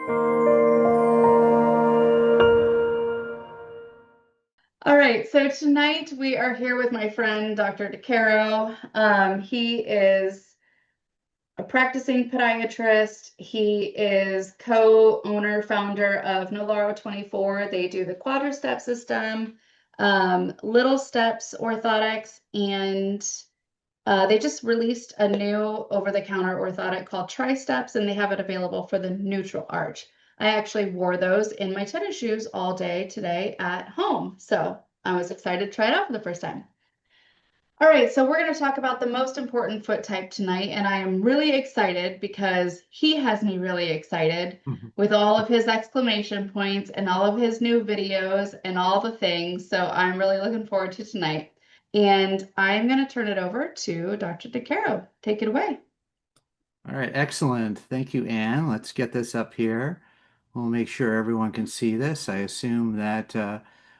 All right, so tonight we are here with my friend, Dr. DeCaro. He is a practicing podiatrist. He is co-owner, founder of Nolaro 24. They do the Quadra step system, little steps orthotics, and they just released a new over-the-counter orthotic called Tri-Steps, and they have it available for the neutral arch. I actually wore those in my tennis shoes all day today at home, so I was excited to try it out for the first time. All right, so we're going to talk about the most important foot type tonight, and I am really excited because he has me really excited Mhm. with all of his exclamation points and all of his new videos and all the things. So I'm really looking forward to tonight. And I'm going to turn it over to Dr. DeCaro. Take it away. All right, excellent. Thank you, Anne. Let's get this up here. We'll make sure everyone can see this. I assume that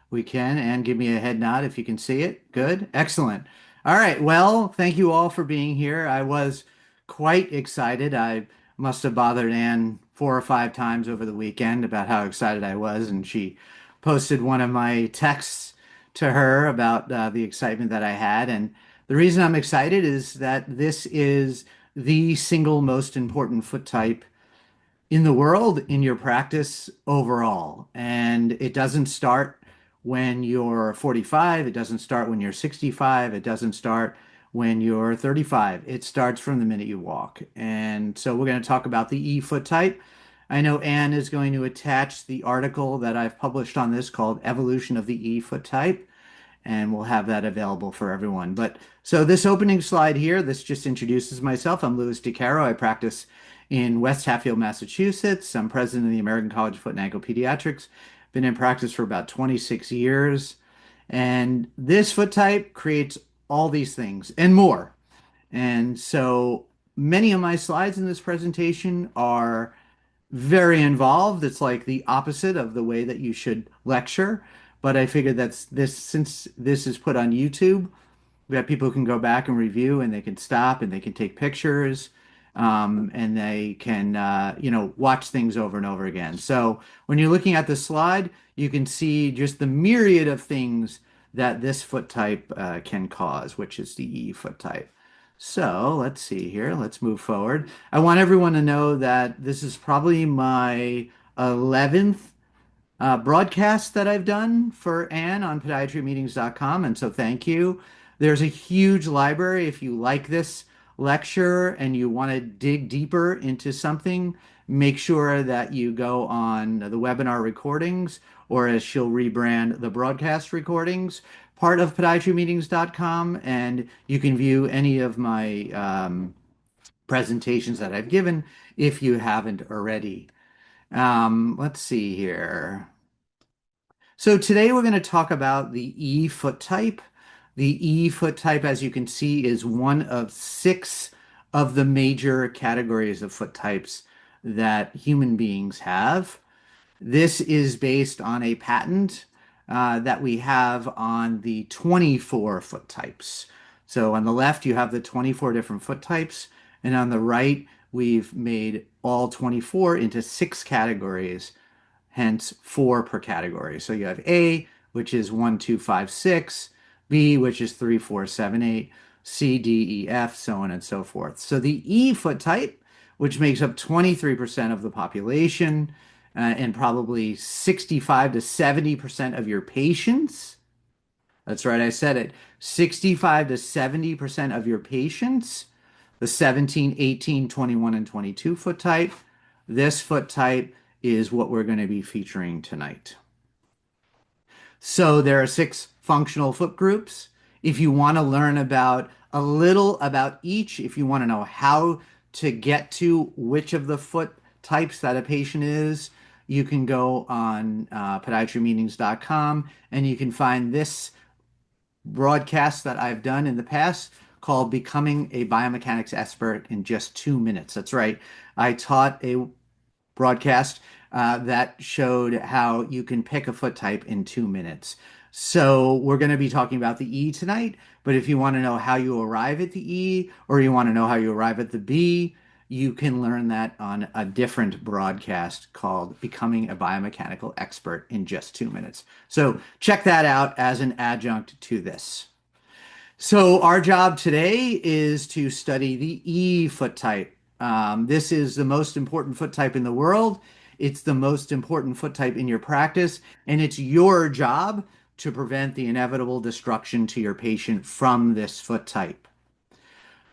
we can. Anne, give me a head nod if you can see it. Good. Excellent. All right. Well, thank you all for being here. I was quite excited. I must have bothered Anne 4 or 5 times over the weekend about how excited I was, and she posted one of my texts to her about the excitement that I had. And the reason I'm excited is that this is the single most important foot type in the world in your practice overall. And it doesn't start when you're 45, it doesn't start when you're 65, it doesn't start when you're 35. It starts from the minute you walk. And so we're going to talk about the E foot type. I know Anne is going to attach the article that I've published on this called Evolution of the E foot type, and we'll have that available for everyone. But so this opening slide here, this just introduces myself. I'm Louis DeCaro. I practice in West Hatfield, Massachusetts. I'm president of the American College of Foot and Ankle Pediatrics. Been in practice for about 26 years. And this foot type creates all these things and more. And so many of my slides in this presentation are very involved. It's like the opposite of the way that you should lecture. But I figured that's this since this is put on YouTube, that people can go back and review and they can stop and they can take pictures, and they can watch things over and over again. So when you're looking at the slide, you can see just the myriad of things that this foot type can cause, which is the E foot type. So let's see here. Let's move forward. I want everyone to know that this is probably my 11th broadcast that I've done for Anne on podiatrymeetings.com. And so thank you. There's a huge library. If you like this lecture and you want to dig deeper into something, make sure that you go on the webinar recordings, or as she'll rebrand, the broadcast recordings, part of podiatrymeetings.com. And you can view any of my presentations that I've given if you haven't already. Let's see here. So today we're going to talk about the E foot type. The E foot type, as you can see, is one of 6 of the major categories of foot types that human beings have. This is based on a patent that we have on the 24 foot types. So on the left, you have the 24 different foot types, and on the right, we've made all 24 into 6 categories, hence 4 per category. So you have A, which is 1, 2, 5, 6, B, which is 3, 4, 7, 8, C, D, E, F, so on and so forth. So the E foot type, which makes up 23% of the population, and probably 65 to 70% of your patients. That's right, I said it. 65 to 70% of your patients, the 17, 18, 21, and 22 foot type. This foot type is what we're going to be featuring tonight. So there are 6 functional foot groups. If you want to learn about a little about each, if you want to know how to get to which of the foot types that a patient is, you can go on podiatrymeetings.com and you can find this broadcast that I've done in the past called Becoming a Biomechanics Expert in Just 2 Minutes. That's right. I taught a broadcast that showed how you can pick a foot type in 2 minutes. So we're going to be talking about the E tonight, but if you want to know how you arrive at the E, or you want to know how you arrive at the B, you can learn that on a different broadcast called Becoming a Biomechanical Expert in Just 2 Minutes. So check that out as an adjunct to this. So our job today is to study the E foot type. This is the most important foot type in the world. It's the most important foot type in your practice, and it's your job to prevent the inevitable destruction to your patient from this foot type.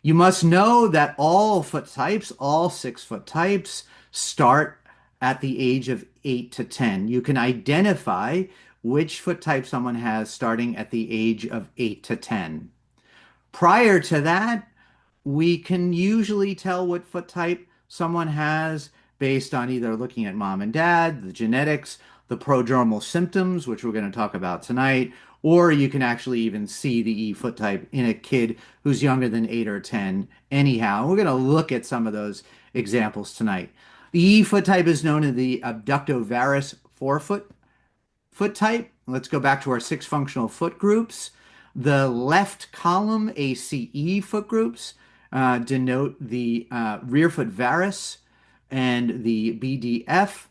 You must know that all foot types, all 6 foot types, start at the age of 8 to 10. You can identify which foot type someone has starting at the age of 8 to 10. Prior to that, we can usually tell what foot type someone has based on either looking at mom and dad, the genetics, the prodromal symptoms, which we're going to talk about tonight, or you can actually even see the E foot type in a kid who's younger than 8 or 10 anyhow. We're going to look at some of those examples tonight. The E foot type is known as the abductovarus forefoot foot type. Let's go back to our 6 functional foot groups. The left column, ACE foot groups, denote the rear foot varus, and the BDF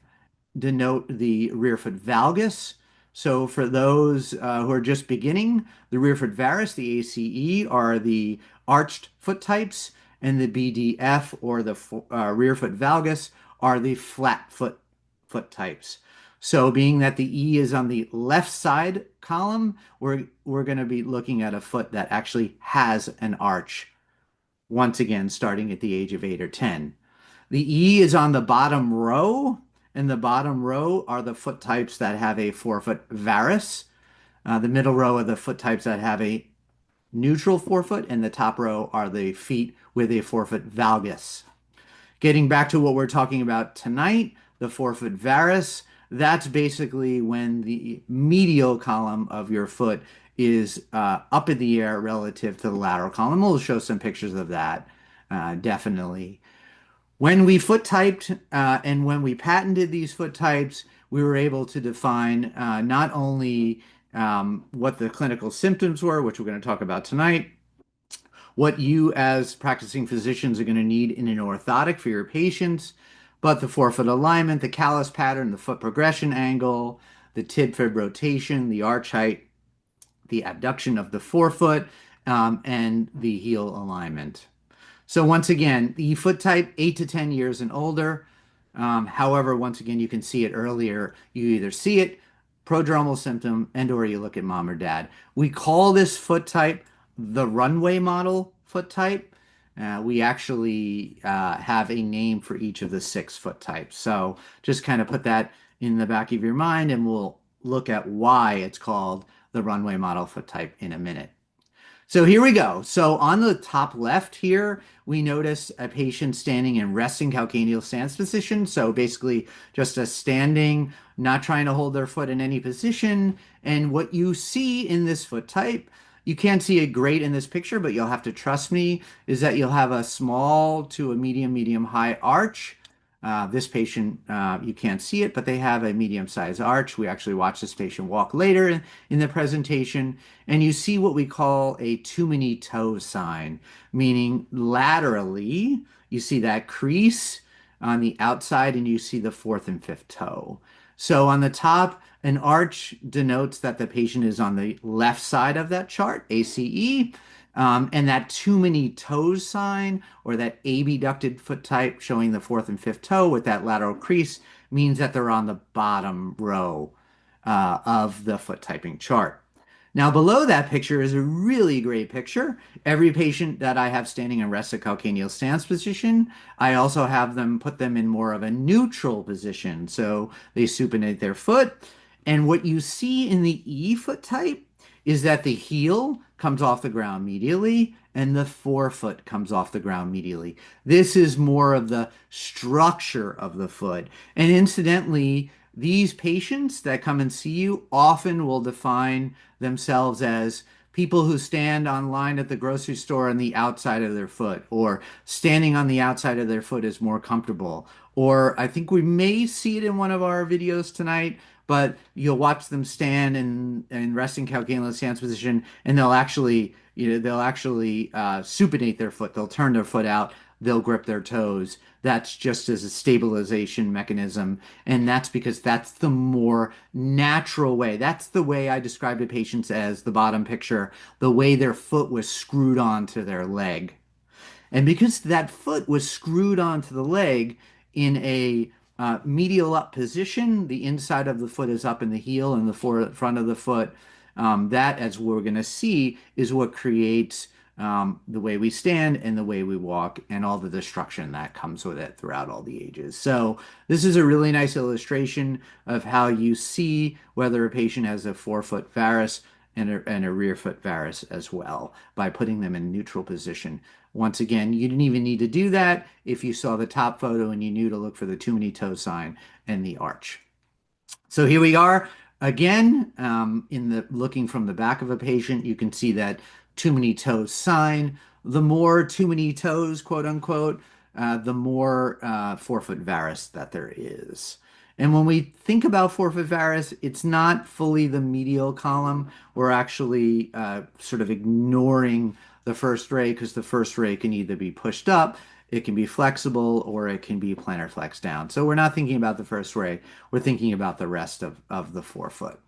denote the rear foot valgus. So for those who are just beginning, the rear foot varus, the ACE, are the arched foot types, and the BDF, or the rear foot valgus, are the flat foot types. So being that the E is on the left side column, we're going to be looking at a foot that actually has an arch, once again, starting at the age of 8 or 10. The E is on the bottom row, and the bottom row are the foot types that have a forefoot varus. The middle row are the foot types that have a neutral forefoot, and the top row are the feet with a forefoot valgus. Getting back to what we're talking about tonight, the forefoot varus, that's basically when the medial column of your foot is up in the air relative to the lateral column. We'll show some pictures of that, definitely. When we foot typed and when we patented these foot types, we were able to define not only what the clinical symptoms were, which we're going to talk about tonight, what you as practicing physicians are going to need in an orthotic for your patients, but the forefoot alignment, the callus pattern, the foot progression angle, the tib fib rotation, the arch height, the abduction of the forefoot, and the heel alignment. So once again, the foot type, 8 to 10 years and older. However, once again, you can see it earlier. You either see it, prodromal symptom, and or you look at mom or dad. We call this foot type the runway model foot type. We actually have a name for each of the 6 foot types. So just kind of put that in the back of your mind, and we'll look at why it's called the runway model foot type in a minute. So here we go. So on the top left here, we notice a patient standing in resting calcaneal stance position. So basically just a standing, not trying to hold their foot in any position. And what you see in this foot type, you can't see it great in this picture, but you'll have to trust me, is that you'll have a small to a medium high arch. This patient, you can't see it, but they have a medium-sized arch. We actually watch this patient walk later in the presentation, and you see what we call a too many toes sign, meaning laterally, you see that crease on the outside, and you see the 4th and 5th toe. So on the top, an arch denotes that the patient is on the left side of that chart, ACE. And that too many toes sign, or that abducted foot type showing the 4th and 5th toe with that lateral crease, means that they're on the bottom row of the foot typing chart. Now below that picture is a really great picture. Every patient that I have standing in rested calcaneal stance position, I also have them put them in more of a neutral position. So they supinate their foot. And what you see in the E foot type is that the heel comes off the ground medially and the forefoot comes off the ground medially. This is more of the structure of the foot. And incidentally, these patients that come and see you often will define themselves as people who stand on line at the grocery store on the outside of their foot, or standing on the outside of their foot is more comfortable. Or I think we may see it in one of our videos tonight, but you'll watch them stand in resting calcaneal stance position, and they'll actually supinate their foot. They'll turn their foot out they'll grip their toes. That's just as a stabilization mechanism. And that's because that's the more natural way. That's the way I describe to patients as the bottom picture, the way their foot was screwed onto their leg. And because that foot was screwed onto the leg in a medial up position, the inside of the foot is up in the heel and the front of the foot. That, as we're going to see, is what creates the way we stand and the way we walk and all the destruction that comes with it throughout all the ages. So, this is a really nice illustration of how you see whether a patient has a forefoot varus and a rear foot varus as well by putting them in neutral position. Once again, you didn't even need to do that if you saw the top photo and you knew to look for the too many toe sign and the arch. So here we are again in the looking from the back of a patient. You can see that too many toes sign. The more too many toes, quote unquote, the more forefoot varus that there is. And when we think about forefoot varus, it's not fully the medial column. We're actually sort of ignoring the first ray because the first ray can either be pushed up, it can be flexible, or it can be plantar flex down. So we're not thinking about the first ray. We're thinking about the rest of the forefoot.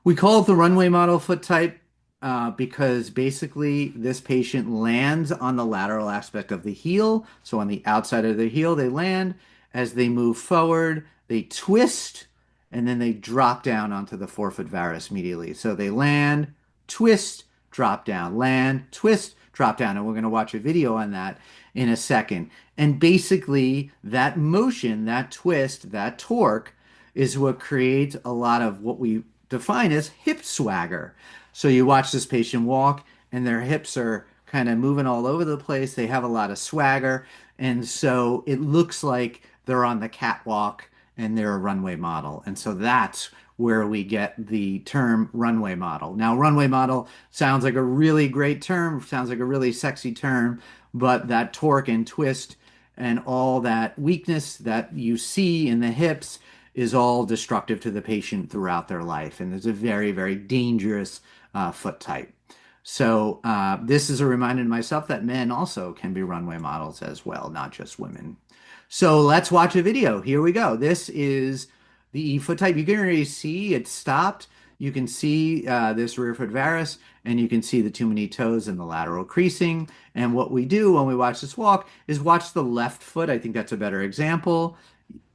We call it the runway model foot type because basically this patient lands on the lateral aspect of the heel. So on the outside of the heel, they land. As they move forward, they twist, and then they drop down onto the forefoot varus immediately. So they land, twist, drop down, land, twist, drop down. And we're going to watch a video on that in a second. And basically, that motion, that twist, that torque is what creates a lot of what we define as hip swagger. So you watch this patient walk, and their hips are kind of moving all over the place. They have a lot of swagger. And so it looks like they're on the catwalk and they're a runway model. And so that's where we get the term runway model. Now, runway model sounds like a really great term, sounds like a really sexy term, but that torque and twist and all that weakness that you see in the hips is all destructive to the patient throughout their life. And it's a very, very dangerous foot type. So this is a reminder to myself that men also can be runway models as well, not just women. So let's watch a video. Here we go. This is the foot type. You can already see it stopped. You can see this rear foot varus, and you can see the too many toes and the lateral creasing. And what we do when we watch this walk is watch the left foot. I think that's a better example.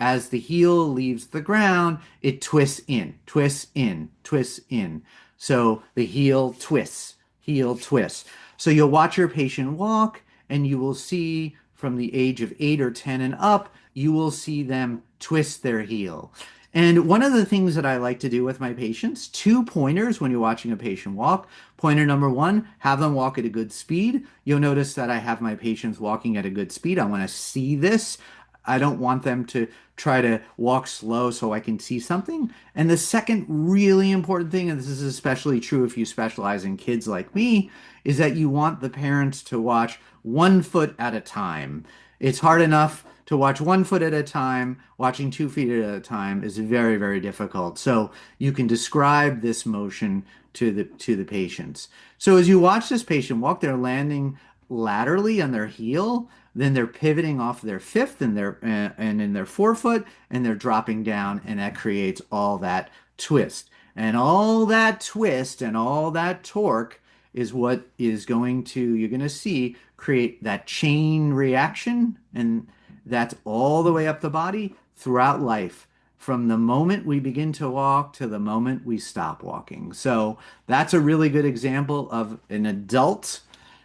As the heel leaves the ground, it twists in, twists in, twists in. So the heel twists, heel twists. So you'll watch your patient walk, and you will see from the age of 8 or 10 and up, you will see them twist their heel. And one of the things that I like to do with my patients, 2 pointers when you're watching a patient walk. Pointer number 1, have them walk at a good speed. You'll notice that I have my patients walking at a good speed. I want to see this. I don't want them to try to walk slow so I can see something. And the second really important thing, and this is especially true if you specialize in kids like me, is that you want the parents to watch 1 foot at a time. It's hard enough to watch 1 foot at a time. Watching 2 feet at a time is very, very difficult. So you can describe this motion to the patients. So as you watch this patient walk, they're landing laterally on their heel, then they're pivoting off their fifth and in their forefoot, and they're dropping down, and that creates all that twist. And all that twist and all that torque is what is going to, you're going to see, create that chain reaction, and that's all the way up the body throughout life, from the moment we begin to walk to the moment we stop walking. So that's a really good example of an adult.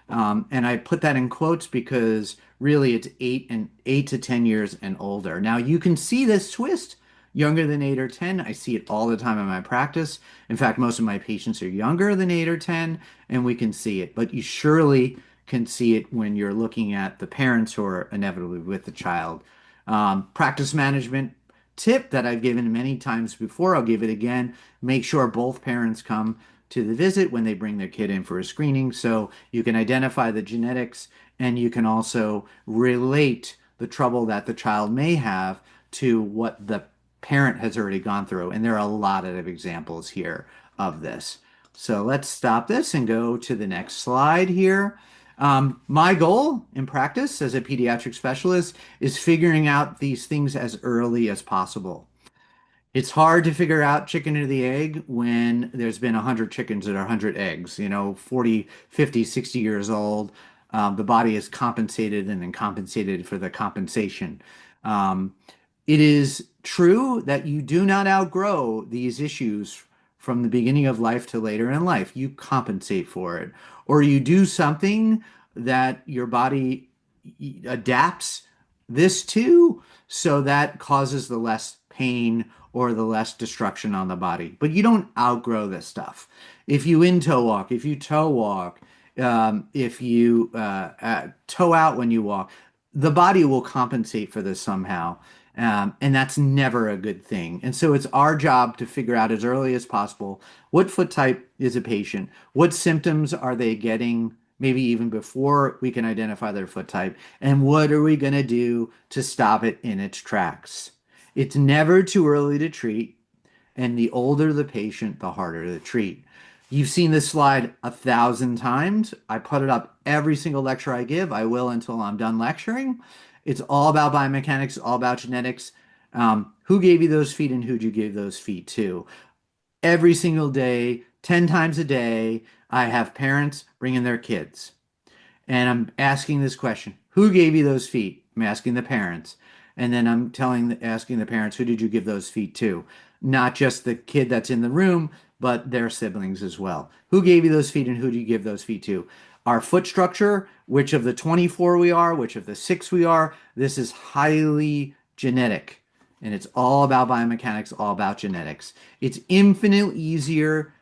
And I put that in quotes because really it's 8 to 10 years and older. Now you can see this twist younger than 8 or 10. I see it all the time in my practice. In fact, most of my patients are younger than 8 or 10, and we can see it. But you surely can see it when you're looking at the parents who are inevitably with the child. Practice management tip that I've given many times before, I'll give it again. Make sure both parents come to the visit when they bring their kid in for a screening, so you can identify the genetics and you can also relate the trouble that the child may have to what the parent has already gone through. And there are a lot of examples here of this. So let's stop this and go to the next slide here. My goal in practice as a pediatric specialist is figuring out these things as early as possible. It's hard to figure out chicken or the egg when there's been 100 chickens and 100 eggs, 40, 50, 60 years old. The body is compensated and then compensated for the compensation. Um, it is true that you do not outgrow these issues from the beginning of life to later in life. You compensate for it, or you do something that your body adapts this to, so that causes the less pain or the less destruction on the body. But you don't outgrow this stuff. If you in toe walk, if you toe walk, if you toe out when you walk, the body will compensate for this somehow. And that's never a good thing. And so it's our job to figure out as early as possible what foot type is a patient, what symptoms are they getting, maybe even before we can identify their foot type, and what are we going to do to stop it in its tracks. It's never too early to treat, and the older the patient, the harder to treat. You've seen this slide 1,000 times. I put it up every single lecture I give. I will until I'm done lecturing. It's all about biomechanics, all about genetics. Who gave you those feet and who'd you give those feet to? Every single day, 10 times a day, I have parents bringing their kids. And I'm asking this question: who gave you those feet? I'm asking the parents. And then asking the parents, who did you give those feet to? Not just the kid that's in the room, but their siblings as well. Who gave you those feet and who do you give those feet to? Our foot structure, which of the 24 we are, which of the 6 we are, this is highly genetic. And it's all about biomechanics, all about genetics. It's infinitely easier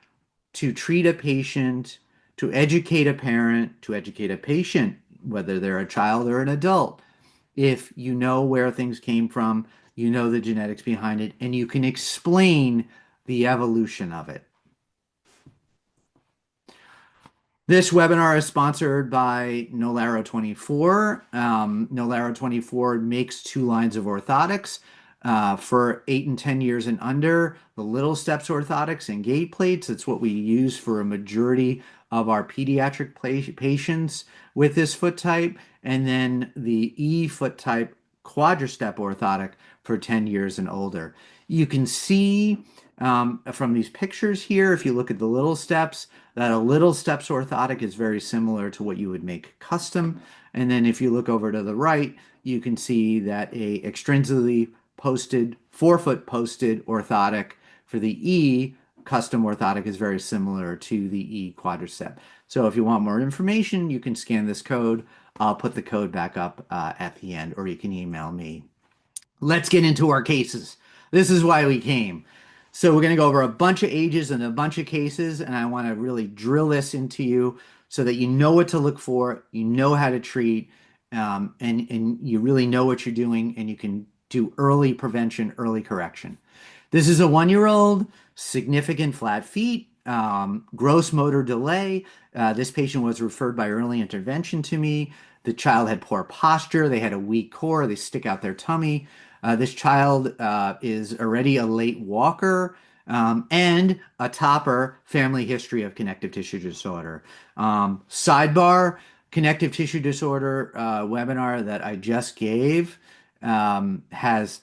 to treat a patient, to educate a parent, to educate a patient, whether they're a child or an adult, if you know where things came from, you know the genetics behind it, and you can explain the evolution of it. This webinar is sponsored by Nolaro 24. Nolaro 24 makes 2 lines of orthotics for 8 and 10 years and under. The little steps orthotics and gait plates. It's what we use for a majority of our pediatric patients with this foot type. And then the E foot type Quadra step orthotic for 10 years and older. You can see from these pictures here, if you look at the little steps, that a little steps orthotic is very similar to what you would make custom. And then if you look over to the right, you can see that a extrinsically posted, forefoot posted orthotic for the E custom orthotic is very similar to the E quadricep. So if you want more information, you can scan this code. I'll put the code back up at the end, or you can email me. Let's get into our cases. This is why we came. So we're going to go over a bunch of ages and a bunch of cases, and I want to really drill this into you so that you know what to look for, you know how to treat, and you really know what you're doing, and you can do early prevention, early correction. This is a 1-year-old, significant flat feet, gross motor delay. This patient was referred by early intervention to me. The child had poor posture. They had a weak core. They stick out their tummy. This child is already a late walker and a topper, family history of connective tissue disorder. Sidebar, connective tissue disorder webinar that I just gave has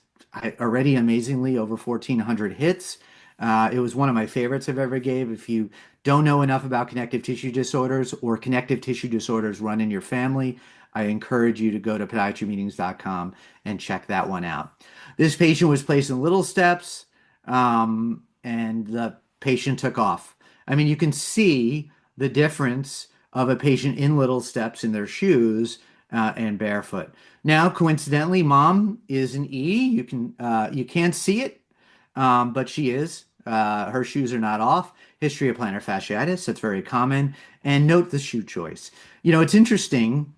already amazingly over 1,400 hits. It was one of my favorites I've ever gave. If you don't know enough about connective tissue disorders or connective tissue disorders run in your family, I encourage you to go to podiatrymeetings.com and check that one out. This patient was placed in little steps, and the patient took off. I mean, you can see the difference of a patient in little steps in their shoes and barefoot. Now, coincidentally, mom is an E. You can't see it, but she is. Her shoes are not off. History of plantar fasciitis, that's very common. And note the shoe choice. It's interesting.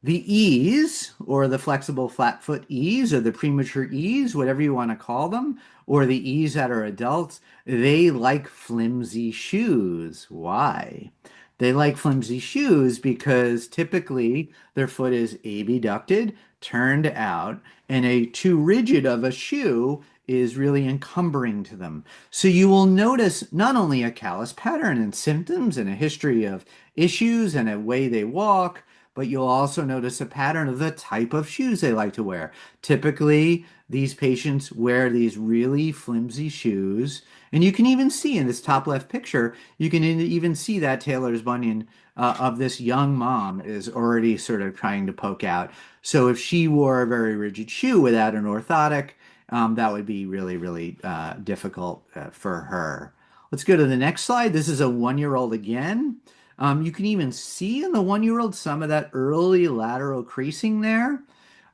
The E's, or the flexible flat foot E's, or the premature E's, whatever you want to call them, or the E's that are adults, they like flimsy shoes. Why? They like flimsy shoes because typically their foot is abducted, turned out, and a too rigid of a shoe is really encumbering to them. So you will notice not only a callus pattern and symptoms and a history of issues and a way they walk, but you'll also notice a pattern of the type of shoes they like to wear. Typically, these patients wear these really flimsy shoes. And you can even see in this top left picture, you can even see that Taylor's bunion of this young mom is already sort of trying to poke out. So if she wore a very rigid shoe without an orthotic, that would be really, really difficult for her. Let's go to the next slide. This is a 1-year-old again. You can even see in the 1-year-old some of that early lateral creasing there.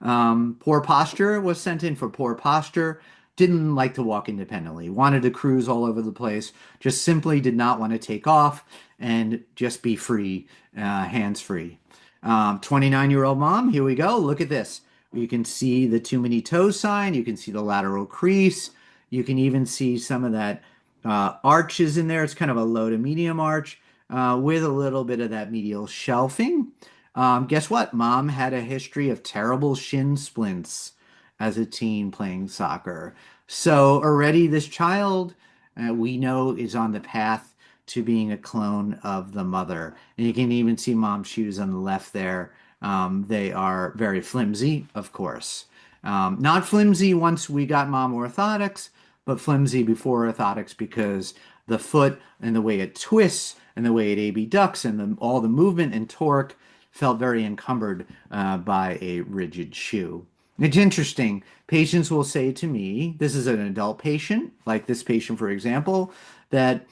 Poor posture was sent in for poor posture. Didn't like to walk independently, wanted to cruise all over the place, just simply did not want to take off and just be free, hands free. 29-year-old mom, here we go. Look at this. You can see the too many toes sign. You can see the lateral crease. You can even see some of that arches in there. It's kind of a low to medium arch with a little bit of that medial shelving. Guess what? Mom had a history of terrible shin splints as a teen playing soccer. So already this child, we know, is on the path to being a clone of the mother. And you can even see mom's shoes on the left there. They are very flimsy, of course. Not flimsy once we got mom orthotics, but flimsy before orthotics because the foot and the way it twists and the way it abducts and all the movement and torque felt very encumbered by a rigid shoe. It's interesting. Patients will say to me, this is an adult patient, like this patient, for example, that,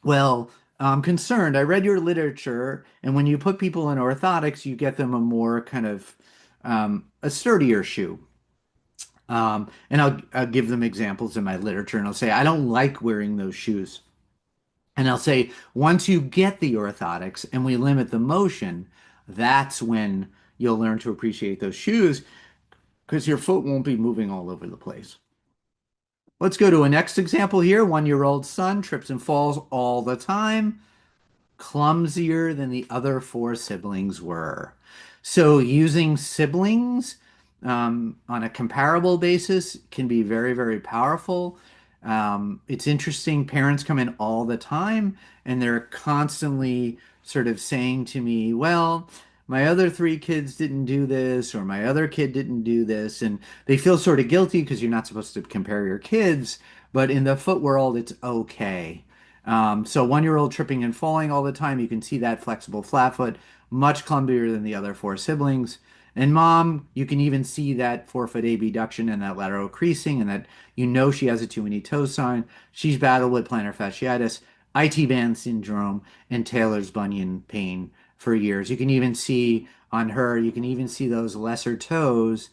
well, I'm concerned. I read your literature, and when you put people in orthotics, you get them a more kind of a sturdier shoe. And I'll give them examples in my literature, and I'll say, I don't like wearing those shoes. And I'll say, once you get the orthotics and we limit the motion, that's when you'll learn to appreciate those shoes because your foot won't be moving all over the place. Let's go to a next example here. 1-year-old son trips and falls all the time, clumsier than the other 4 siblings were. So using siblings on a comparable basis can be very, very powerful. It's interesting. Parents come in all the time and they're constantly sort of saying to me, well, my other 3 kids didn't do this, or my other kid didn't do this. And they feel sort of guilty because you're not supposed to compare your kids. But in the foot world, it's okay. So 1-year-old tripping and falling all the time. You can see that flexible flat foot, much clumsier than the other 4 siblings. And mom, you can even see that forefoot abduction and that lateral creasing, and that she has a too many toes sign. She's battled with plantar fasciitis, IT band syndrome, and Taylor's bunion pain for years. You can even see on her, you can even see those lesser toes.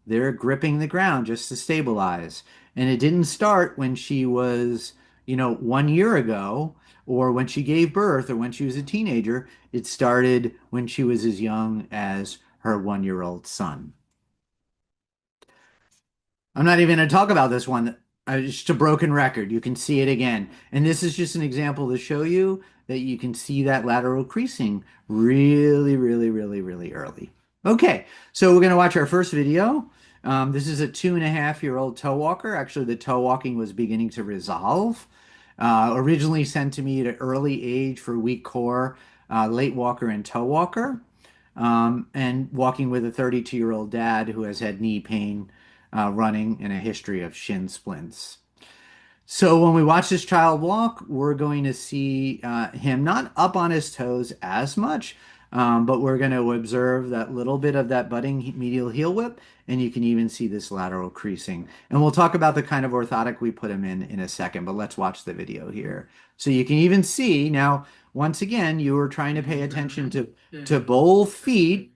They're gripping the ground just to stabilize. And it didn't start when she was 1 year ago, or when she gave birth, or when she was a teenager. It started when she was as young as her 1-year-old son. I'm not even going to talk about this one. Just a broken record. You can see it again. And this is just an example to show you that you can see that lateral creasing really, really, really, really early. Okay, so we're going to watch our first video. This is a 2.5-year-old toe walker. Actually, the toe walking was beginning to resolve. Originally sent to me at an early age for weak core, late walker and toe walker, and walking with a 32-year-old dad who has had knee pain, running, and a history of shin splints. So when we watch this child walk, we're going to see him not up on his toes as much, but we're going to observe that little bit of that budding medial heel whip, and you can even see this lateral creasing. And we'll talk about the kind of orthotic we put him in a second, but let's watch the video here. So you can even see now, once again, you were trying to pay attention to both feet.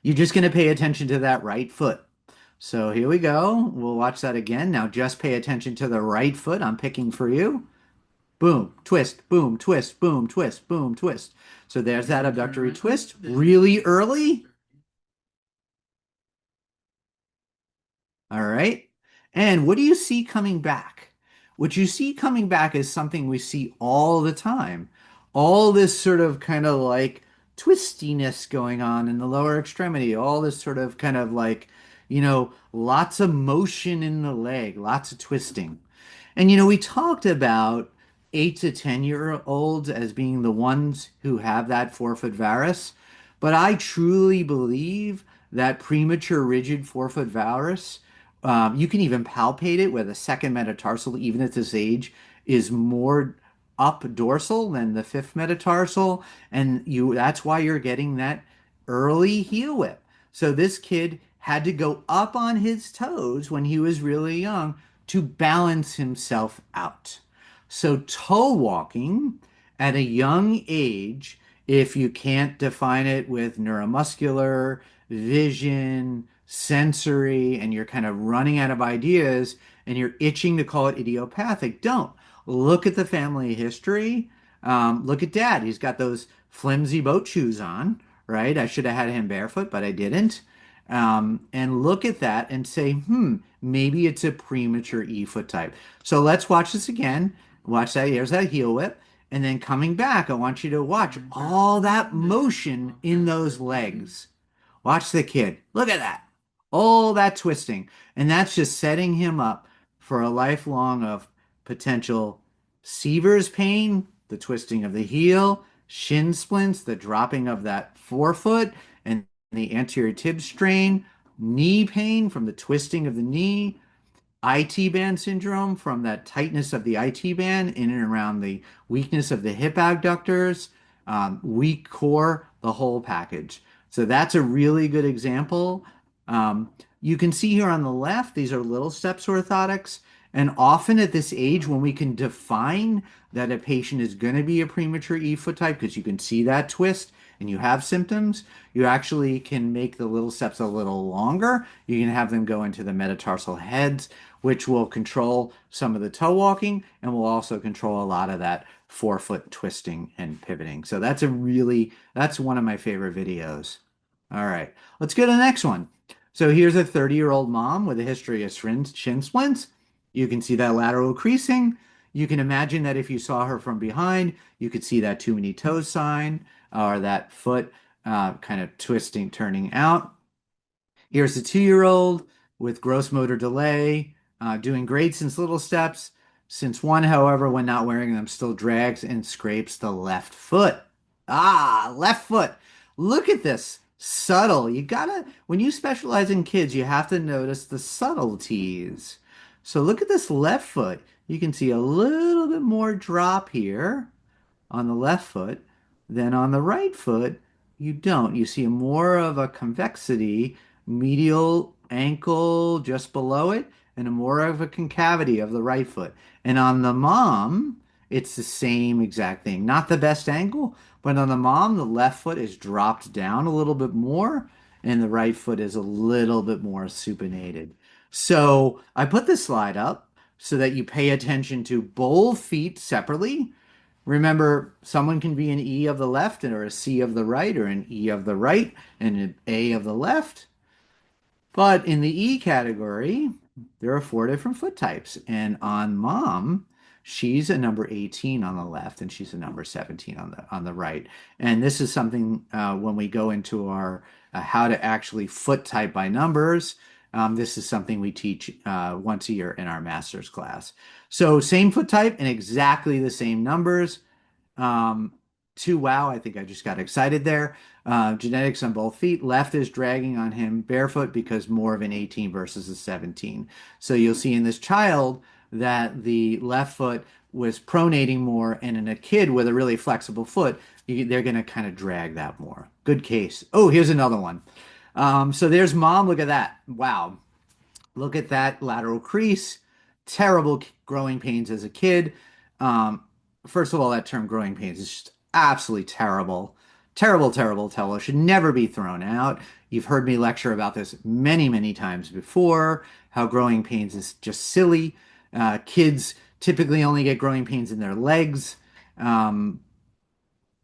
You're just going to pay attention to that right foot. So here we go. We'll watch that again. Now just pay attention to the right foot. I'm picking for you. Boom, twist, boom, twist, boom, twist, boom, twist. So there's that abductory twist really early. All right. And what do you see coming back? What you see coming back is something we see all the time. All this sort of kind of like twistiness going on in the lower extremity, all this sort of kind of like, lots of motion in the leg, lots of twisting. And we talked about 8 to 10-year-olds as being the ones who have that forefoot varus, but I truly believe that premature rigid forefoot varus, you can even palpate it where the second metatarsal, even at this age, is more up dorsal than the fifth metatarsal, and that's why you're getting that early heel whip. So this kid had to go up on his toes when he was really young to balance himself out. So toe walking at a young age, if you can't define it with neuromuscular, vision, sensory, and you're kind of running out of ideas and you're itching to call it idiopathic, don't. Look at the family history. Look at dad. He's got those flimsy boat shoes on, right? I should have had him barefoot, but I didn't. And look at that and say, maybe it's a premature E foot type. So let's watch this again. Watch that. Here's that heel whip. And then coming back, I want you to watch all that motion in those legs. Watch the kid. Look at that. All that twisting. And that's just setting him up for a lifelong of potential Sever's pain, the twisting of the heel, shin splints, the dropping of that forefoot, and the anterior tib strain, knee pain from the twisting of the knee, IT band syndrome from that tightness of the IT band in and around the weakness of the hip abductors, weak core, the whole package. So that's a really good example. You can see here on the left, these are little steps orthotics. And often at this age, when we can define that a patient is going to be a premature E foot type, because you can see that twist and you have symptoms, you actually can make the little steps a little longer. You can have them go into the metatarsal heads, which will control some of the toe walking and will also control a lot of that forefoot twisting and pivoting. So that's one of my favorite videos. All right, let's go to the next one. So here's a 30-year-old mom with a history of shin splints. You can see that lateral creasing. You can imagine that if you saw her from behind, you could see that too many toes sign or that foot kind of twisting, turning out. Here's a 2-year-old with gross motor delay, doing great since little steps. Since one, however, when not wearing them, still drags and scrapes the left foot. Left foot. Look at this. Subtle. When you specialize in kids, you have to notice the subtleties. So look at this left foot. You can see a little bit more drop here on the left foot than on the right foot. You don't. You see more of a convexity, medial ankle just below it, and a more of a concavity of the right foot. And on the mom, it's the same exact thing. Not the best angle, but on the mom, the left foot is dropped down a little bit more, and the right foot is a little bit more supinated. So I put this slide up so that you pay attention to both feet separately. Remember, someone can be an E of the left or a C of the right or an E of the right and an A of the left. But in the E category, there are 4 different foot types. And on mom, she's a number 18 on the left and she's a number 17 on the right. And this is something when we go into our how to actually foot type by numbers. This is something we teach once a year in our master's class. So same foot type and exactly the same numbers. Wow, I think I just got excited there. Genetics on both feet. Left is dragging on him barefoot because more of an 18 versus a 17. So you'll see in this child that the left foot was pronating more, and in a kid with a really flexible foot, they're going to kind of drag that more. Good case. Oh, here's another one. So there's mom. Look at that. Wow. Look at that lateral crease. Terrible growing pains as a kid. First of all, that term growing pains is just absolutely terrible. Terrible, terrible, terrible. Should never be thrown out. You've heard me lecture about this many, many times before, how growing pains is just silly. Kids typically only get growing pains in their legs.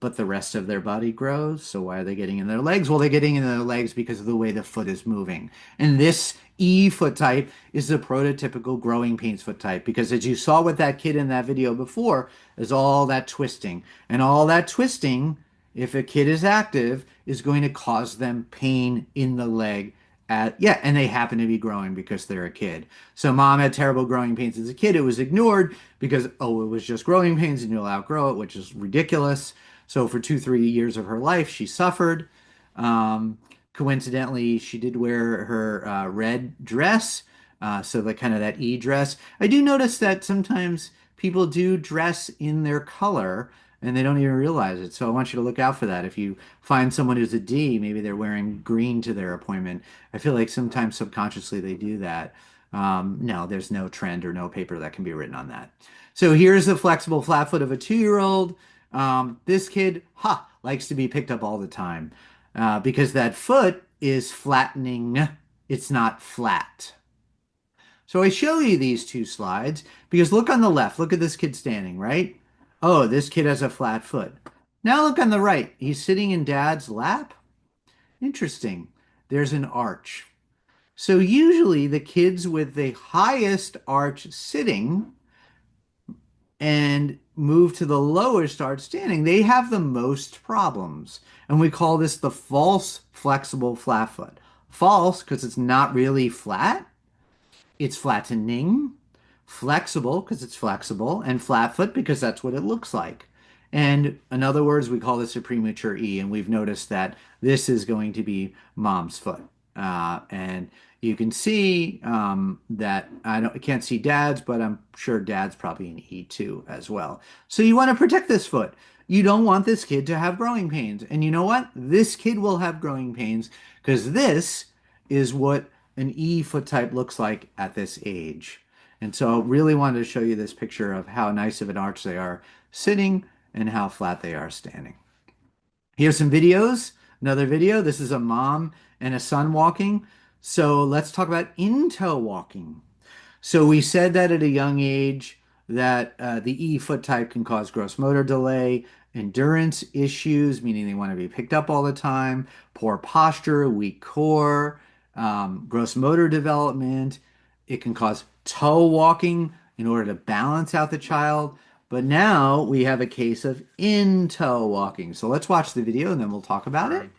But the rest of their body grows. So why are they getting in their legs? Well, they're getting in their legs because of the way the foot is moving. And this E foot type is the prototypical growing pains foot type because as you saw with that kid in that video before, there's all that twisting. And all that twisting, if a kid is active, is going to cause them pain in the leg Yeah, and they happen to be growing because they're a kid. So mom had terrible growing pains as a kid. It was ignored because, oh, it was just growing pains and you'll outgrow it, which is ridiculous. So for 2, 3 years of her life, she suffered. Um, Coincidentally, she did wear her red dress, so the kind of that E dress. I do notice that sometimes people do dress in their color and they don't even realize it. So I want you to look out for that. If you find someone who's a D, maybe they're wearing green to their appointment. I feel like sometimes subconsciously they do that. No, there's no trend or no paper that can be written on that. So here's the flexible flat foot of a 2-year-old. This kid, likes to be picked up all the time because that foot is flattening. It's not flat. So I show you these two slides because look on the left. Look at this kid standing, right? Oh, this kid has a flat foot. Now look on the right. He's sitting in dad's lap. Interesting. There's an arch. So usually the kids with the highest arch sitting and move to the lowest arch standing, they have the most problems. And we call this the false flexible flat foot. False because it's not really flat. It's flattening, flexible because it's flexible, and flat foot because that's what it looks like. And in other words, we call this a premature E, and we've noticed that this is going to be mom's foot. And you can see that I can't see dad's, but I'm sure dad's probably an E too as well. So you want to protect this foot. You don't want this kid to have growing pains. And you know what? This kid will have growing pains because this is what an E foot type looks like at this age. And so I really wanted to show you this picture of how nice of an arch they are sitting and how flat they are standing. Here's some videos. Another video. This is a mom and a son walking. So let's talk about in-toe walking. So we said that at a young age that the E foot type can cause gross motor delay, endurance issues, meaning they want to be picked up all the time, poor posture, weak core, gross motor development. It can cause toe walking in order to balance out the child. But now we have a case of in-toe walking. So let's watch the video and then we'll talk about it.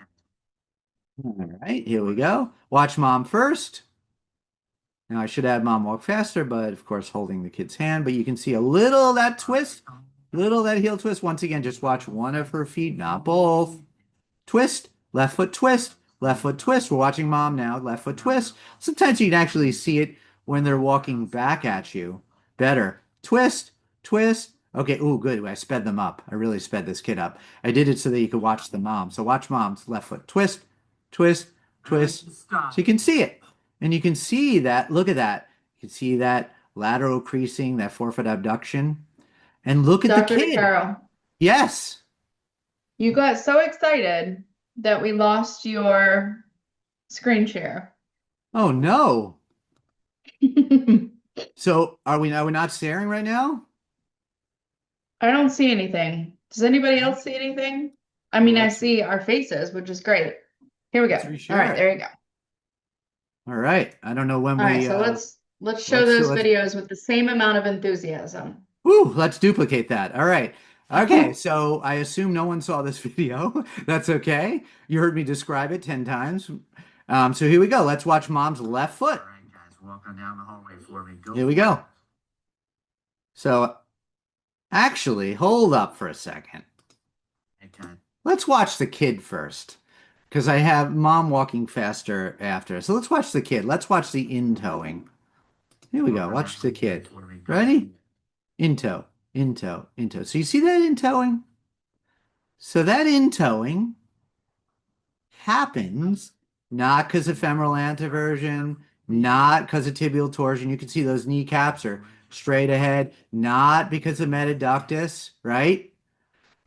All right, here we go. Watch mom first. Now I should have mom walk faster, but of course holding the kid's hand. But you can see a little that twist, little that heel twist. Once again, just watch one of her feet, not both. Twist, left foot twist, left foot twist. We're watching mom now, left foot twist. Sometimes you can actually see it when they're walking back at you. Better. Twist, twist. Okay, ooh, good. I sped them up. I really sped this kid up. I did it so that you could watch the mom. So watch mom's left foot twist, twist, twist. So you can see it. And you can see that, look at that. You can see that lateral creasing, that forefoot abduction. And look at the Dr. kid. DeCaro, Yes. you got so excited that we lost your screen share. Oh no. I So are we not staring right now? don't see anything. Does anybody else see anything? I Well, mean, I see our faces, which is great. Here we go. let's All reshare right, it. there you go. All right. I don't know when All right, we so let's show those let's videos with the same amount of enthusiasm. let's duplicate that. All right. Okay, so I assume no one saw this video. That's okay. You heard me describe it 10 times. So here we go. Let's watch mom's left foot. All right, guys, walk on down the hallway for me. Go. Here we go. So actually, hold up for a second. Okay. Let's watch the kid first because I have mom walking faster after. So let's watch the kid. Let's watch the in-toeing. Here we go. Watch the kid. Ready? In-toe, in-toe, in-toe. So you see that in-toeing? So that in-toeing happens not because of femoral anteversion, not because of tibial torsion. You can see those kneecaps are straight ahead, not because of metaductus, right?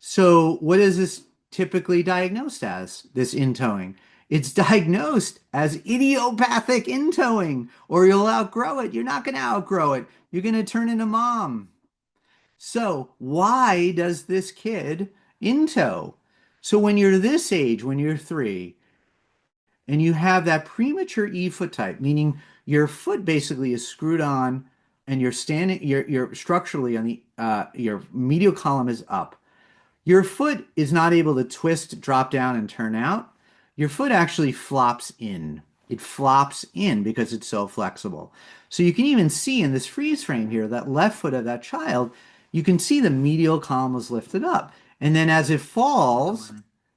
So what is this typically diagnosed as, this in-toeing? It's diagnosed as idiopathic in-toeing, or you'll outgrow it. You're not going to outgrow it. You're going to turn into mom. So why does this kid in-toe? So when you're this age, when you're 3, and you have that premature E foot type, meaning your foot basically is screwed on and you're standing, you're structurally on the, your medial column is up. Your foot is not able to twist, drop down, and turn out. Your foot actually flops in. it flops in because it's so flexible. So you can even see in this freeze frame here, that left foot of that child, you can see the medial column was lifted up. And then as it falls,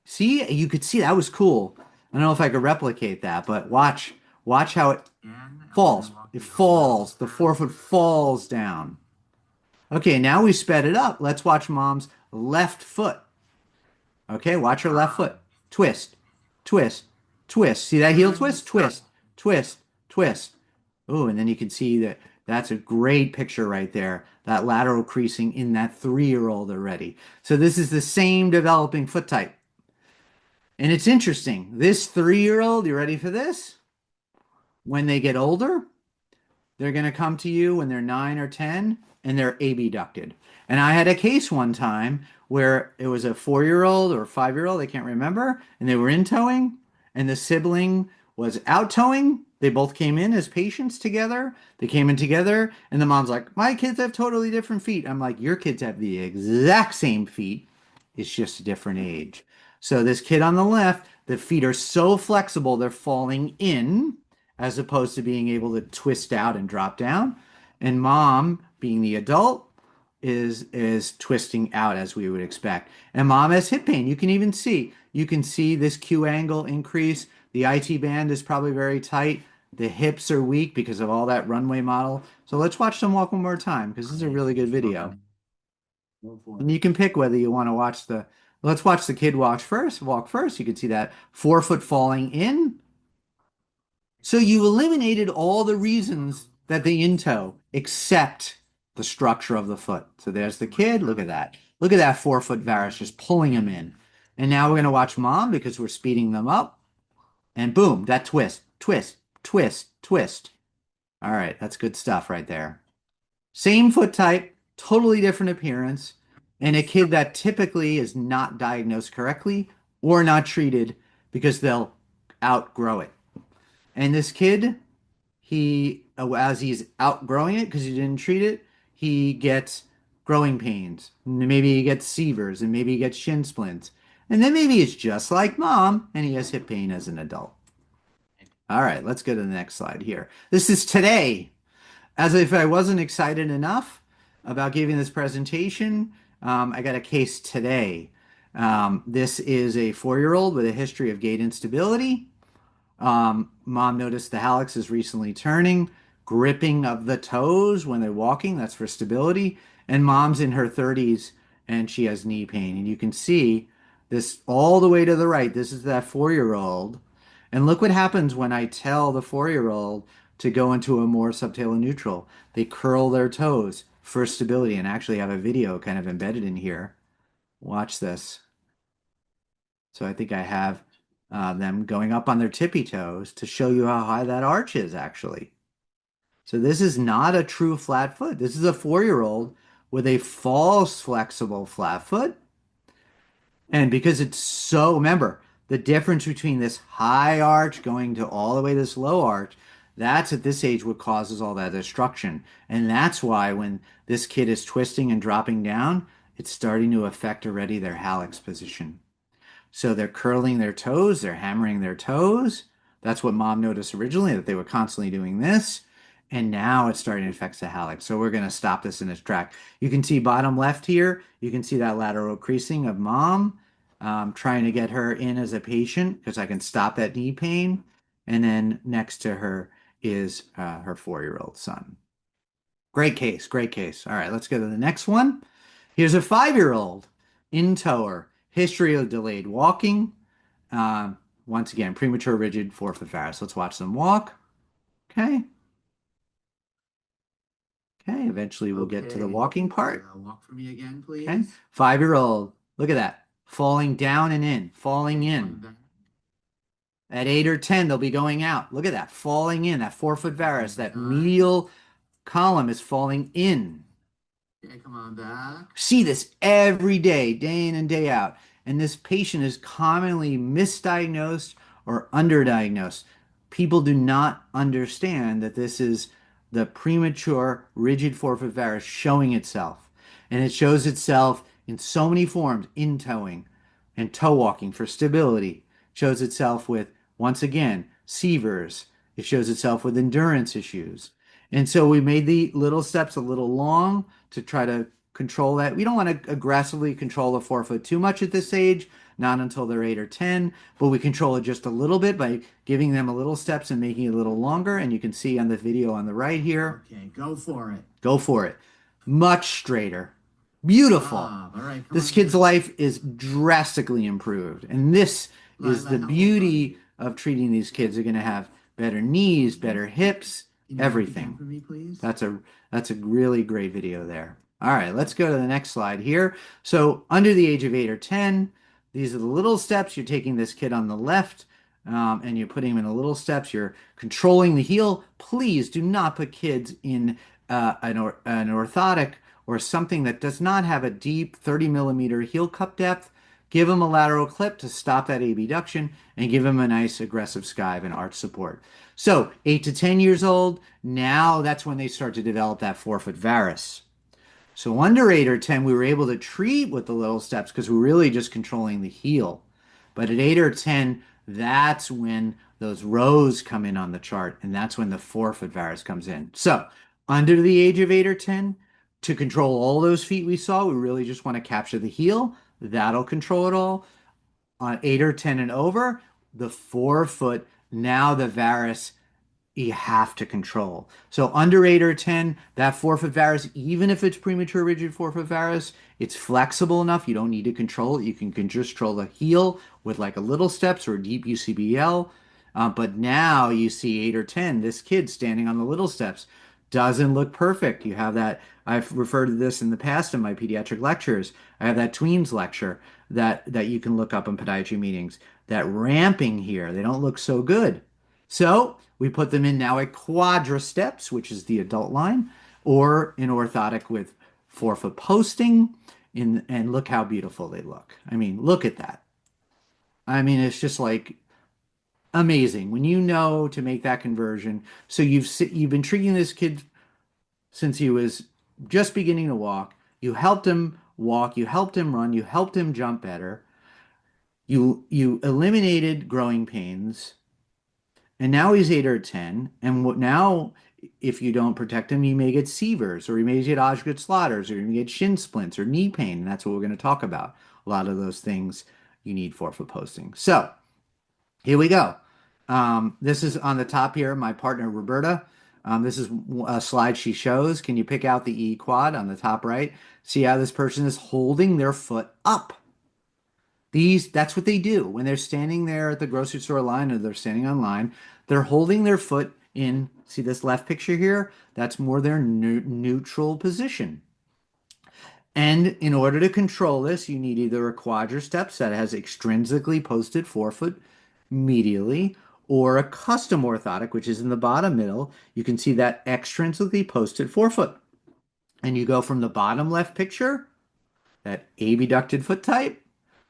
see, you could see that was cool. I don't know if I could replicate that, but watch how it falls. It falls. The forefoot falls down. Okay, now we sped it up. Let's watch mom's left foot. Okay, watch her left foot. Twist, twist, twist. See that heel twist? Twist, twist, twist. Oh, and then you can see that that's a great picture right there. That lateral creasing in that 3-year-old already. So this is the same developing foot type. And it's interesting. This 3-year-old, you ready for this? When they get older, they're going to come to you when they're 9 or 10 and they're abducted. And I had a case one time where it was a 4-year-old or a 5-year-old, I can't remember, and they were in towing and the sibling was out towing. They both came in as patients together. They came in together and the mom's like, my kids have totally different feet. I'm like, your kids have the exact same feet. It's just a different age. So this kid on the left, the feet are so flexible, they're falling in as opposed to being able to twist out and drop down. And mom, being the adult, is twisting out as we would expect. And mom has hip pain. You can see this Q angle increase. The IT band is probably very tight. The hips are weak because of all that runway model. So let's watch them walk one more time because this is a really good video. And you can pick whether you want to watch let's watch the kid walk first. You can see that forefoot falling in. So you eliminated all the reasons that they in toe except the structure of the foot. So there's the kid. Look at that. Look at that forefoot varus just pulling him in. And now we're going to watch mom because we're speeding them up. And boom, that twist, twist, twist, twist. All right, that's good stuff right there. Same foot type, totally different appearance, and a kid that typically is not diagnosed correctly or not treated because they'll outgrow it. And this kid, as he's outgrowing it because he didn't treat it, he gets growing pains. Maybe he gets severs, and maybe he gets shin splints. And then maybe it's just like mom, and he has hip pain as an adult. All right, let's go to the next slide here. This is today. As if I wasn't excited enough about giving this presentation, I got a case today. This is a 4-year-old with a history of gait instability. Mom noticed the hallux is recently turning, gripping of the toes when they're walking. That's for stability. And mom's in her 30s and she has knee pain. And you can see this all the way to the right. This is that 4-year-old. And look what happens when I tell the 4-year-old to go into a more subtalar neutral. They curl their toes for stability, and actually have a video kind of embedded in here. Watch this. So I think I have them going up on their tippy toes to show you how high that arch is actually. So this is not a true flat foot. This is a 4-year-old with a false flexible flat foot. And because it's so, remember, the difference between this high arch going to all the way to this low arch, that's at this age what causes all that destruction. And that's why when this kid is twisting and dropping down, it's starting to affect already their hallux position. So they're curling their toes, they're hammering their toes. That's what mom noticed originally, that they were constantly doing this. And now it's starting to affect the hallux. So we're going to stop this in its track. You can see bottom left here. You can see that lateral creasing of mom. Trying to get her in as a patient because I can stop that knee pain. And then next to her is her 4-year-old son. Great case, great case. All right, let's go to the next one. Here's a 5-year-old in tower, history of delayed walking. Once again, premature rigid forefoot varus. Let's watch them walk. Okay. Okay, eventually we'll get to the walking part. Walk for me again, please. Okay, 5-year-old. Look at that. Falling down and in, falling in. At 8 or 10, they'll be going out. Look at that, falling in, that forefoot varus, that medial column is falling in. Okay, come on back. See this every day, day in and day out. And this patient is commonly misdiagnosed or underdiagnosed. People do not understand that this is the premature rigid forefoot varus showing itself. And it shows itself in so many forms, in towing and toe walking for stability. Shows itself with, once again, severs. It shows itself with endurance issues. And so we made the little steps a little long to try to control that. We don't want to aggressively control the forefoot too much at this age, not until they're 8 or 10, but we control it just a little bit by giving them a little steps and making it a little longer. And you can see on the video on the right here. Okay, go for it. Go for it. Much straighter. Beautiful. All right, This kid's life is drastically improved. And this is the beauty of treating these kids. They're going to have better knees, better hips, everything. For me, please. That's a really great video there. All right, let's go to the next slide here. So under the age of 8 or 10, these are the little steps. You're taking this kid on the left and you're putting him in the little steps. You're controlling the heel. Please do not put kids in an orthotic or something that does not have a deep 30 millimeter heel cup depth. Give them a lateral clip to stop that abduction and give them a nice aggressive skive and arch support. So 8 to 10 years old, now that's when they start to develop that forefoot varus. So under 8 or 10, we were able to treat with the little steps because we're really just controlling the heel. But at 8 or 10, that's when those rows come in on the chart, and that's when the forefoot varus comes in. So under the age of 8 or 10, to control all those feet we saw, we really just want to capture the heel. That'll control it all. On 8 or 10 and over, the forefoot, now the varus, you have to control. So under 8 or 10, that forefoot varus, even if it's premature rigid forefoot varus, it's flexible enough. You don't need to control it. You can just control the heel with like a little steps or a deep UCBL. But now you see 8 or 10, this kid standing on the little steps doesn't look perfect. You have that, I've referred to this in the past in my pediatric lectures. I have that tweens lecture that you can look up in podiatry meetings. That ramping here, they don't look so good. So we put them in now at Quadra steps, which is the adult line, or in orthotic with forefoot posting. And look how beautiful they look. I mean, look at that. I mean, it's just like amazing when you know to make that conversion. So you've been treating this kid since he was just beginning to walk. You helped him walk, you helped him run, you helped him jump better. You eliminated growing pains. And now he's 8 or 10. And now, if you don't protect him, you may get severs, or you may get osgood slaughters, or you may get shin splints or knee pain. And that's what we're going to talk about. A lot of those things you need forefoot posting. So here we go. This is on the top here, my partner Roberta. This is a slide she shows. Can you pick out the E quad on the top right? See how this person is holding their foot up. That's what they do when they're standing there at the grocery store line or they're standing on line. They're holding their foot in, see this left picture here? That's more their neutral position. And in order to control this, you need either a Quadra steps that has extrinsically posted forefoot medially, or a custom orthotic, which is in the bottom middle. You can see that extrinsically posted forefoot. And you go from the bottom left picture, that abducted foot type,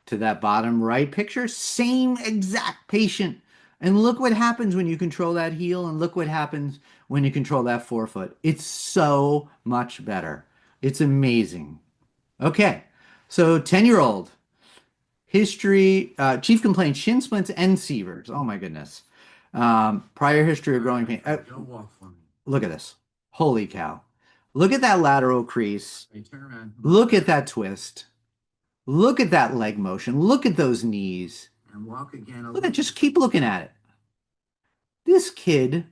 to that bottom right picture, same exact patient. And look what happens when you control that heel, and look what happens when you control that forefoot. It's so much better. It's amazing. Okay, so 10-year-old. History, chief complaint, shin splints and severs. Oh my goodness. Prior history of growing pain. Go walk for me. Look at this. Holy cow. Look at that lateral crease. Hey, turn around. Look at that twist. Look at that leg motion. Look at those knees. And walk again. Look at, just keep looking at it. This kid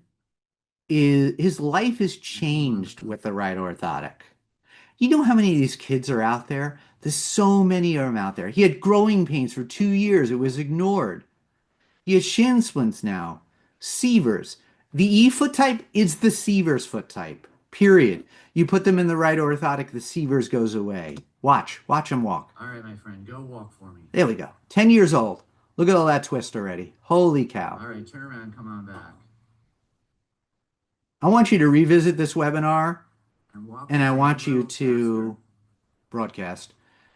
his life is changed with the right orthotic. You know how many of these kids are out there? There's so many of them out there. He had growing pains for 2 years. It was ignored. He has shin splints now. Severs. The E foot type is the Severs foot type. Period. You put them in the right orthotic, the Severs goes away. Watch him walk. All right, my friend, go walk for me. There we go. 10 years old. Look at all that twist already. Holy cow. All right, turn around, come on back. I want you to revisit this webinar, and I want you faster. to broadcast,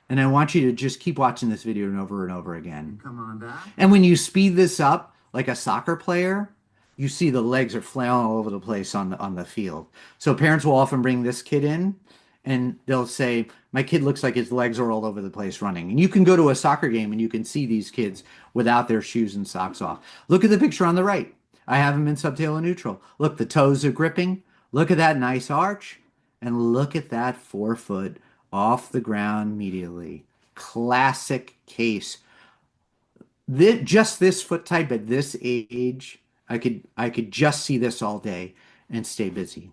and I want you to just keep watching this video over and over again. Come on back. And when you speed this up, like a soccer player, you see the legs are flailing all over the place on the field. So parents will often bring this kid in, and they'll say, my kid looks like his legs are all over the place running. And you can go to a soccer game and you can see these kids without their shoes and socks off. Look at the picture on the right. I have them in subtalar neutral. Look, the toes are gripping. Look at that nice arch. And look at that forefoot off the ground immediately. Classic case. Just this foot type at this age, I could just see this all day and stay busy.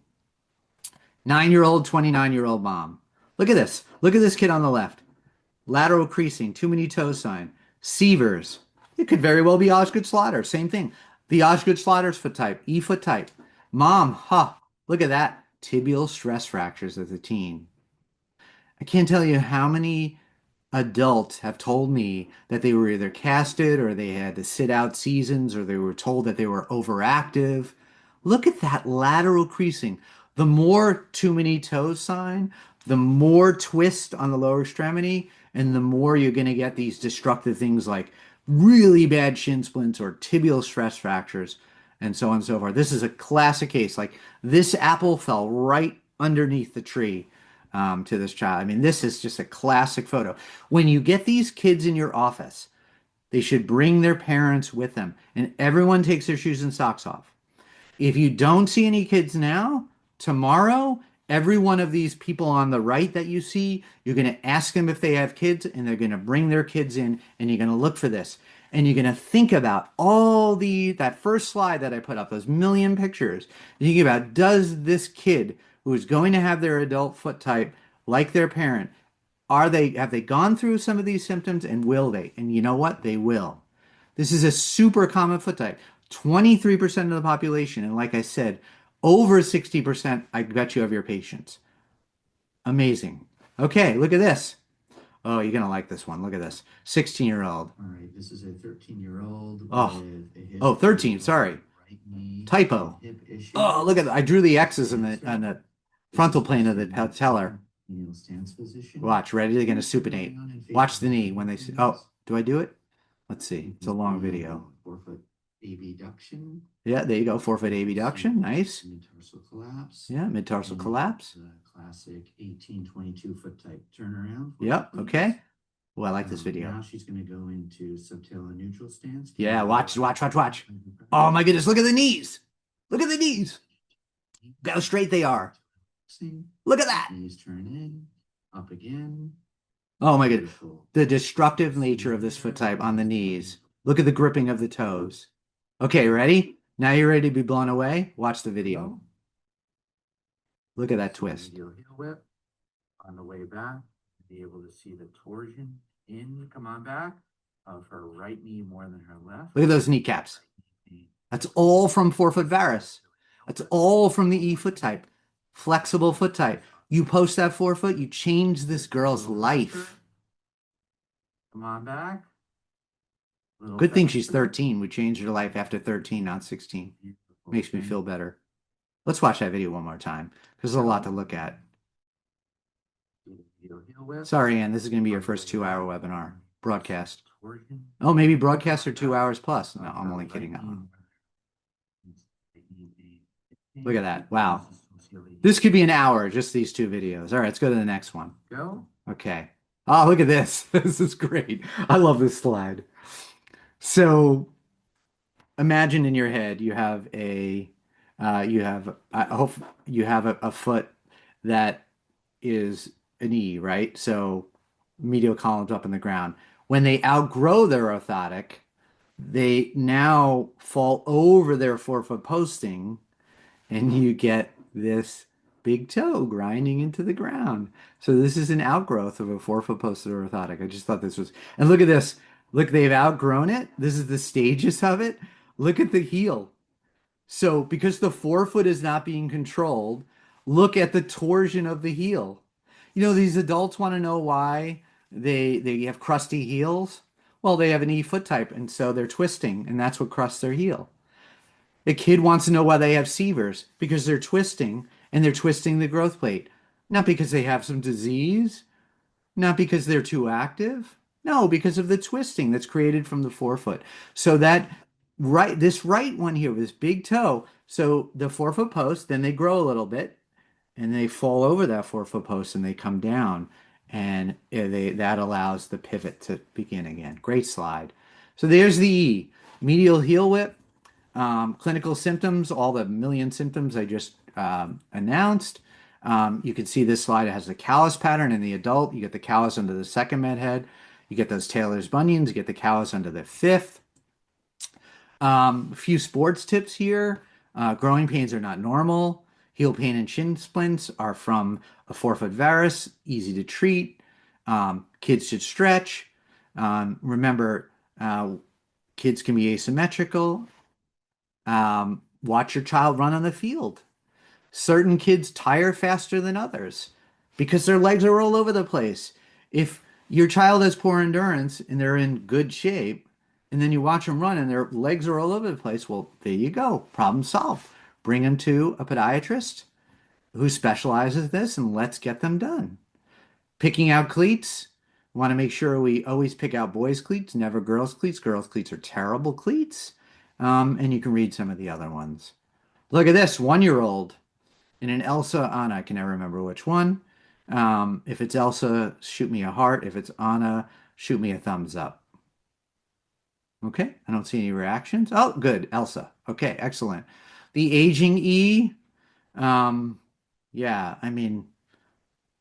9-year-old, 29-year-old mom. Look at this. Look at this kid on the left. Lateral creasing, too many toe sign. Severs. It could very well be Osgood Slaughter. Same thing. The Osgood Slaughter's foot type, E foot type. Mom, look at that. Tibial stress fractures as a teen. I can't tell you how many adults have told me that they were either casted or they had to sit out seasons or they were told that they were overactive. Look at that lateral creasing. The more too many toes sign, the more twist on the lower extremity, and the more you're going to get these destructive things like really bad shin splints or tibial stress fractures and so on and so forth. This is a classic case. Like this apple fell right underneath the tree to this child. I mean, this is just a classic photo. When you get these kids in your office, they should bring their parents with them, and everyone takes their shoes and socks off. If you don't see any kids now, tomorrow, every one of these people on the right that you see, you're going to ask them if they have kids, and they're going to bring their kids in, and you're going to look for this. And you're going to think about that first slide that I put up, those million pictures. You think about, does this kid who is going to have their adult foot type like their parent, have they gone through some of these symptoms, and will they? And you know what? They will. This is a super common foot type. 23% of the population, and like I said, over 60%, I bet you, of your patients. Amazing. Okay, look at this. Oh, you're going to like this one. Look at this. 16-year-old. All right, this is a 13-year-old Oh. with a hip 13, sorry. right knee, Typo. hip issue. Oh, look at that. I drew the X's on the frontal plane of the patellar. Stance position. Watch, ready? They're going to supinate. Watch the knee when they see. Oh, do I do it? Let's see. It's a long video. Forefoot abduction. Yeah, there you go. Forefoot abduction. Nice. Mid-tarsal collapse. Yeah, mid-tarsal And collapse. the classic 1822 foot type turnaround. Yep. Okay. Well, I like this video. Now she's going to go into subtalar neutral stance. Yeah, watch. Oh my goodness, look at the knees. Look at the knees. Look how straight they are. Look at that. Knees turn in, up again. Oh my goodness. Beautiful. The destructive nature of this foot type on the knees. Look at the gripping of the toes. Okay, ready? Now you're ready to be blown away? Watch the video. Look at that twist. Medial heel whip on the way back. Be able to see the torsion come on back, of her right knee more than her left. Look at those kneecaps. That's all from forefoot varus. That's all from the E foot type. Flexible foot type. You post that forefoot, you change this girl's life. Come on back. Good thing she's 13. We changed her life after 13, not 16. Makes me feel better. Let's watch that video one more time, because there's a lot to look at. Sorry, Ann, this is going to be your first 2-hour webinar broadcast. Oh, maybe broadcast are 2 hours plus. No, I'm only kidding. Look at that. Wow. This could be an hour, just these two videos. All right, let's go to the next one. Go. Okay. Oh, look at this. This is great. I love this slide. So imagine in your head you have a foot that is a knee, right? So medial column's up in the ground. When they outgrow their orthotic, they now fall over their forefoot posting, and you get this big toe grinding into the ground. So this is an outgrowth of a forefoot posted orthotic. I just thought this was, and look at this. Look, they've outgrown it. This is the stages of it. Look at the heel. So because the forefoot is not being controlled, look at the torsion of the heel. You know, these adults want to know why they have crusty heels. Well, they have an E foot type, and so they're twisting, and that's what crusts their heel. The kid wants to know why they have severs, because they're twisting, and they're twisting the growth plate. Not because they have some disease, not because they're too active. No, because of the twisting that's created from the forefoot. So this right one here, this big toe, so the forefoot post, then they grow a little bit, and they fall over that forefoot post, and they come down, and that allows the pivot to begin again. Great slide. So there's the E. Medial heel whip. Clinical symptoms, all the million symptoms I just announced. You can see this slide. It has the callus pattern in the adult. You get the callus under the second med head. You get those Taylor's bunions. You get the callus under the fifth. A few sports tips here. Growing pains are not normal. Heel pain and shin splints are from a forefoot varus, easy to treat. Kids should stretch. Remember, kids can be asymmetrical. Watch your child run on the field. Certain kids tire faster than others because their legs are all over the place. If your child has poor endurance and they're in good shape, and then you watch them run and their legs are all over the place, well, there you go. Problem solved. Bring them to a podiatrist who specializes in this and let's get them done. Picking out cleats. Want to make sure we always pick out boys' cleats, never girls' cleats. Girls' cleats are terrible cleats. And you can read some of the other ones. Look at this 1-year-old in an Elsa Anna. I can never remember which one. If it's Elsa, shoot me a heart. If it's Anna, shoot me a thumbs up. Okay, I don't see any reactions. Oh, good, Elsa. Okay, excellent. The aging E, yeah, I mean,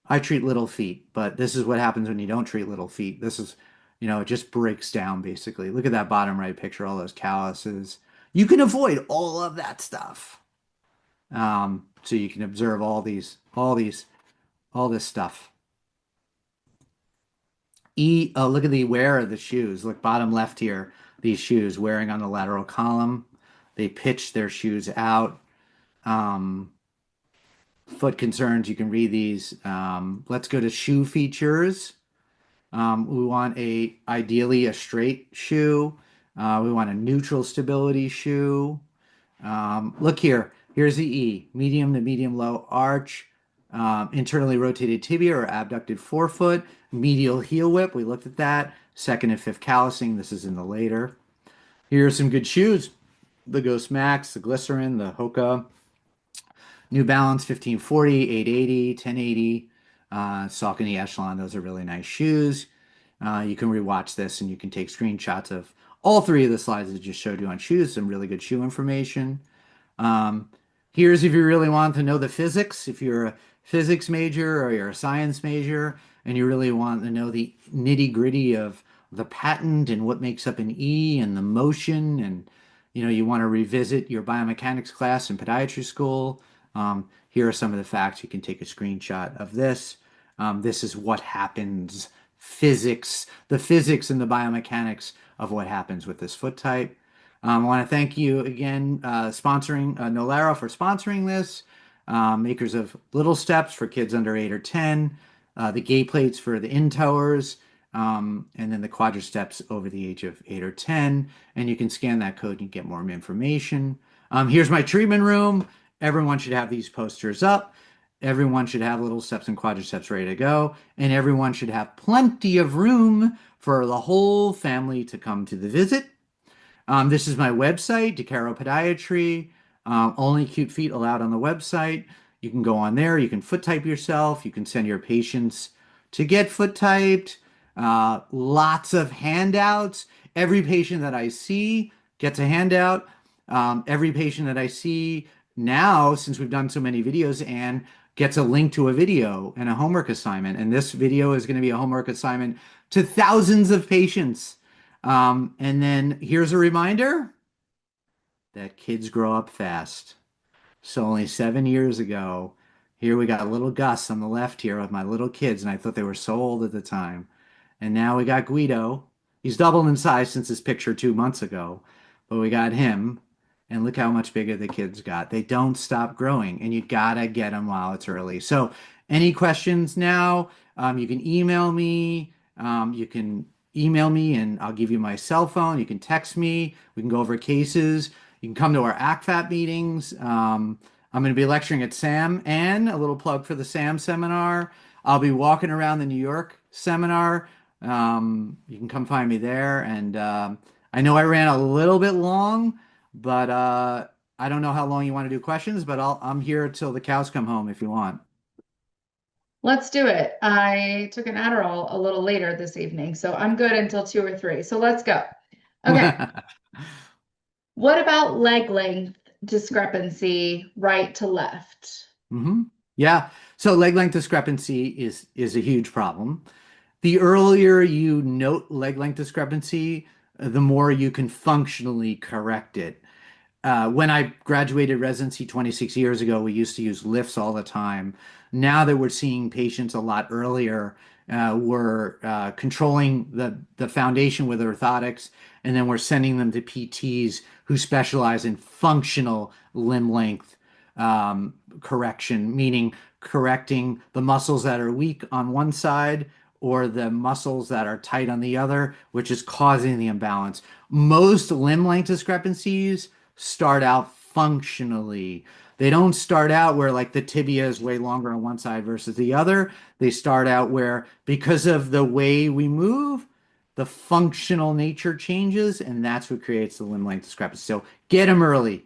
I treat little feet, but this is what happens when you don't treat little feet. This is, it just breaks down basically. Look at that bottom right picture, all those calluses. You can avoid all of that stuff. So you can observe all this stuff. Look at the wear of the shoes. Look, bottom left here, these shoes wearing on the lateral column. They pitch their shoes out. Foot concerns, you can read these. Let's go to shoe features. We want ideally a straight shoe. We want a neutral stability shoe. Look here. Here's the E, medium to medium low arch, internally rotated tibia or abducted forefoot, medial heel whip. We looked at that. Second and fifth callousing. This is in the later. Here are some good shoes. The Ghost Max, the Glycerin, the Hoka, New Balance 1540, 880, 1080, Saucony Echelon. Those are really nice shoes. You can rewatch this and you can take screenshots of all three of the slides that I just showed you on shoes. Some really good shoe information. Here's if you really want to know the physics, if you're a physics major or you're a science major and you really want to know the nitty-gritty of the patent and what makes up an E and the motion and you want to revisit your biomechanics class in podiatry school. Here are some of the facts. You can take a screenshot of this. This is what happens, the physics and the biomechanics of what happens with this foot type. I want to thank you again, sponsoring Nolaro for sponsoring this, makers of Little Steps for kids under 8 or 10, the gait plates for the in-towers, and then the Quadra steps over the age of 8 or 10. And you can scan that code and get more information. Here's my treatment room. Everyone should have these posters up. Everyone should have Little Steps and Quadra steps ready to go. And everyone should have plenty of room for the whole family to come to the visit. This is my website, DeCaro Podiatry. Only cute feet allowed on the website. You can go on there. You can foot type yourself. You can send your patients to get foot typed. Lots of handouts. Every patient that I see gets a handout. Every patient that I see now, since we've done so many videos, and gets a link to a video and a homework assignment. And this video is going to be a homework assignment to thousands of patients. And then here's a reminder that kids grow up fast. So only 7 years ago, here we got little Gus on the left here with my little kids, and I thought they were so old at the time. And now we got Guido. He's doubled in size since his picture 2 months ago, but we got him. And look how much bigger the kids got. They don't stop growing, and you gotta get them while it's early. So any questions now, you can email me. And I'll give you my cell phone. You can text me. We can go over cases. You can come to our ACFAT meetings. I'm going to be lecturing at SAM, and a little plug for the SAM seminar. I'll be walking around the New York seminar. You can come find me there. And I know I ran a little bit long, but I don't know how long you want to do questions, but I'm here till the cows come home if you want. Let's do it. I took an Adderall a little later this evening, so I'm good until 2 or 3. So let's go. Okay. What about leg length discrepancy, right to left? Hmm. Yeah. So leg length discrepancy is a huge problem. The earlier you note leg length discrepancy, the more you can functionally correct it. When I graduated residency 26 years ago, we used to use lifts all the time. Now that we're seeing patients a lot earlier, we're controlling the foundation with orthotics, and then we're sending them to PTs who specialize in functional limb length correction, meaning correcting the muscles that are weak on one side or the muscles that are tight on the other, which is causing the imbalance. Most limb length discrepancies start out functionally. They don't start out where like the tibia is way longer on one side versus the other. They start out where because of the way we move, the functional nature changes, and that's what creates the limb length discrepancy. So get them early.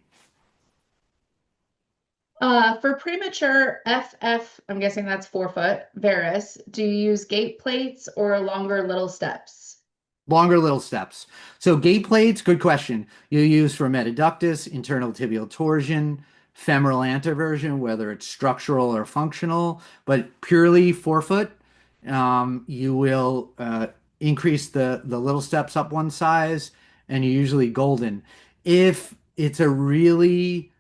For premature FF, I'm guessing that's forefoot, varus, do you use gait plates or longer little steps? Longer little steps. So gait plates, good question. You use for metaductus, internal tibial torsion, femoral anteversion, whether it's structural or functional, but purely forefoot, you will increase the little steps up one size, and you're usually golden. If it's a really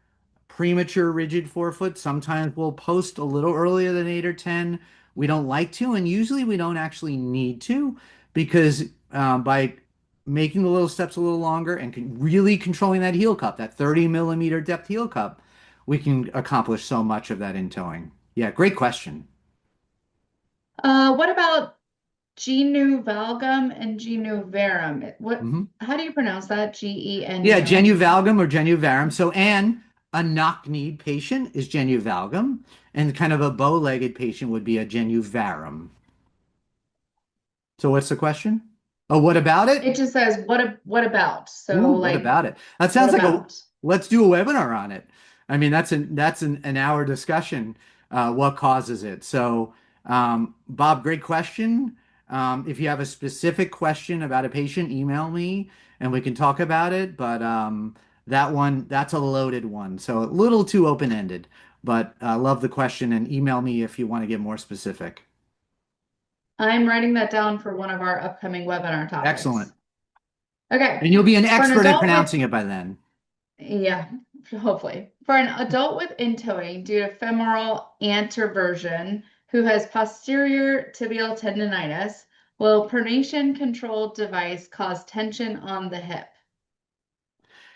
premature rigid forefoot, sometimes we'll post a little earlier than 8 or 10. We don't like to, and usually we don't actually need to because by making the little steps a little longer and really controlling that heel cup, that 30 millimeter depth heel cup, we can accomplish so much of that in towing. Yeah, great question. What about genu valgum and genu varum? Mhm. How do you pronounce that? Yeah, Genu? genu valgum or genu varum. So, and a knock-kneed patient is genu valgum, and kind of a bow-legged patient would be a genu varum. So, what's the question? Oh, what about it? It just says what about? Ooh, So what like about it? That what sounds like a about? let's do a webinar on it. I mean, that's an hour discussion. What causes it? So, Bob, great question. If you have a specific question about a patient, email me and we can talk about it. But that one, that's a loaded one, so a little too open-ended. But I love the question and email me if you want to get more specific. I'm writing that down for one of our upcoming webinar Excellent. topics. Okay. And you'll be an For an expert at adult with pronouncing it by then. Yeah, hopefully. For an adult with intoing due to femoral anteversion who has posterior tibial tendonitis, will pronation controlled device cause tension on the hip?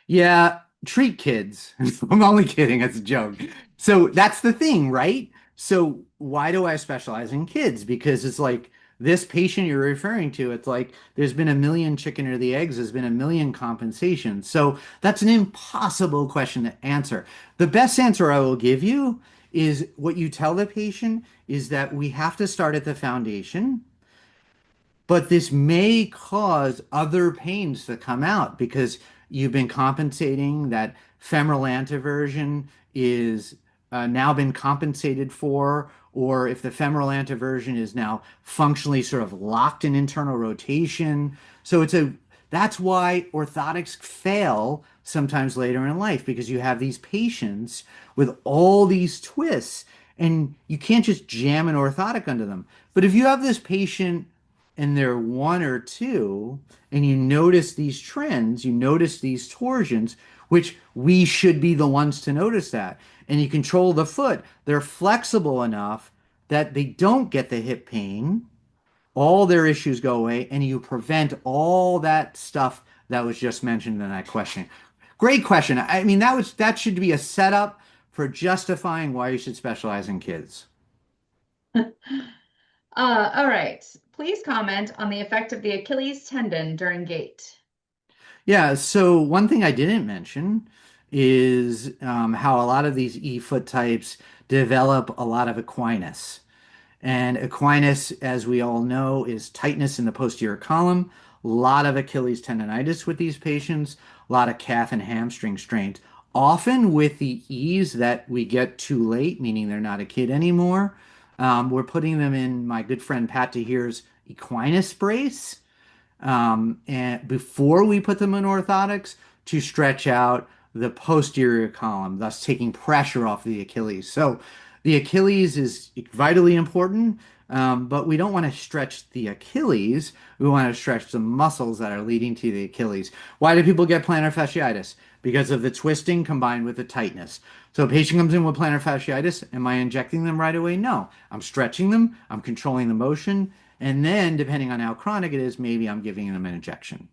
Yeah, treat kids. I'm only kidding. It's a joke. So that's the thing, right? So why do I specialize in kids? Because it's like this patient you're referring to, it's like there's been a million chicken or the eggs, there's been a million compensations. So that's an impossible question to answer. The best answer I will give you is what you tell the patient is that we have to start at the foundation, but this may cause other pains to come out because you've been compensating that femoral anteversion is now been compensated for, or if the femoral anteversion is now functionally sort of locked in internal rotation. So that's why orthotics fail sometimes later in life because you have these patients with all these twists and you can't just jam an orthotic under them. But if you have this patient and they're 1 or 2, and you notice these trends, you notice these torsions, which we should be the ones to notice that. And you control the foot. They're flexible enough that they don't get the hip pain. All their issues go away, and you prevent all that stuff that was just mentioned in that question. Great question. I mean, that should be a setup for justifying why you should specialize in kids. All right. Please comment on the effect of the Achilles tendon during gait. Yeah, so one thing I didn't mention is how a lot of these E foot types develop a lot of equinus. And equinus, as we all know, is tightness in the posterior column. A lot of Achilles tendonitis with these patients, a lot of calf and hamstring strains. Often with the ease that we get too late, meaning they're not a kid anymore, we're putting them in my good friend Pat Tahir's equinus brace and before we put them in orthotics to stretch out the posterior column, thus taking pressure off the Achilles. So the Achilles is vitally important, but we don't want to stretch the Achilles. We want to stretch the muscles that are leading to the Achilles. Why do people get plantar fasciitis? Because of the twisting combined with the tightness. So a patient comes in with plantar fasciitis. Am I injecting them right away? No. I'm stretching them. I'm controlling the motion. And then, depending on how chronic it is, maybe I'm giving them an injection.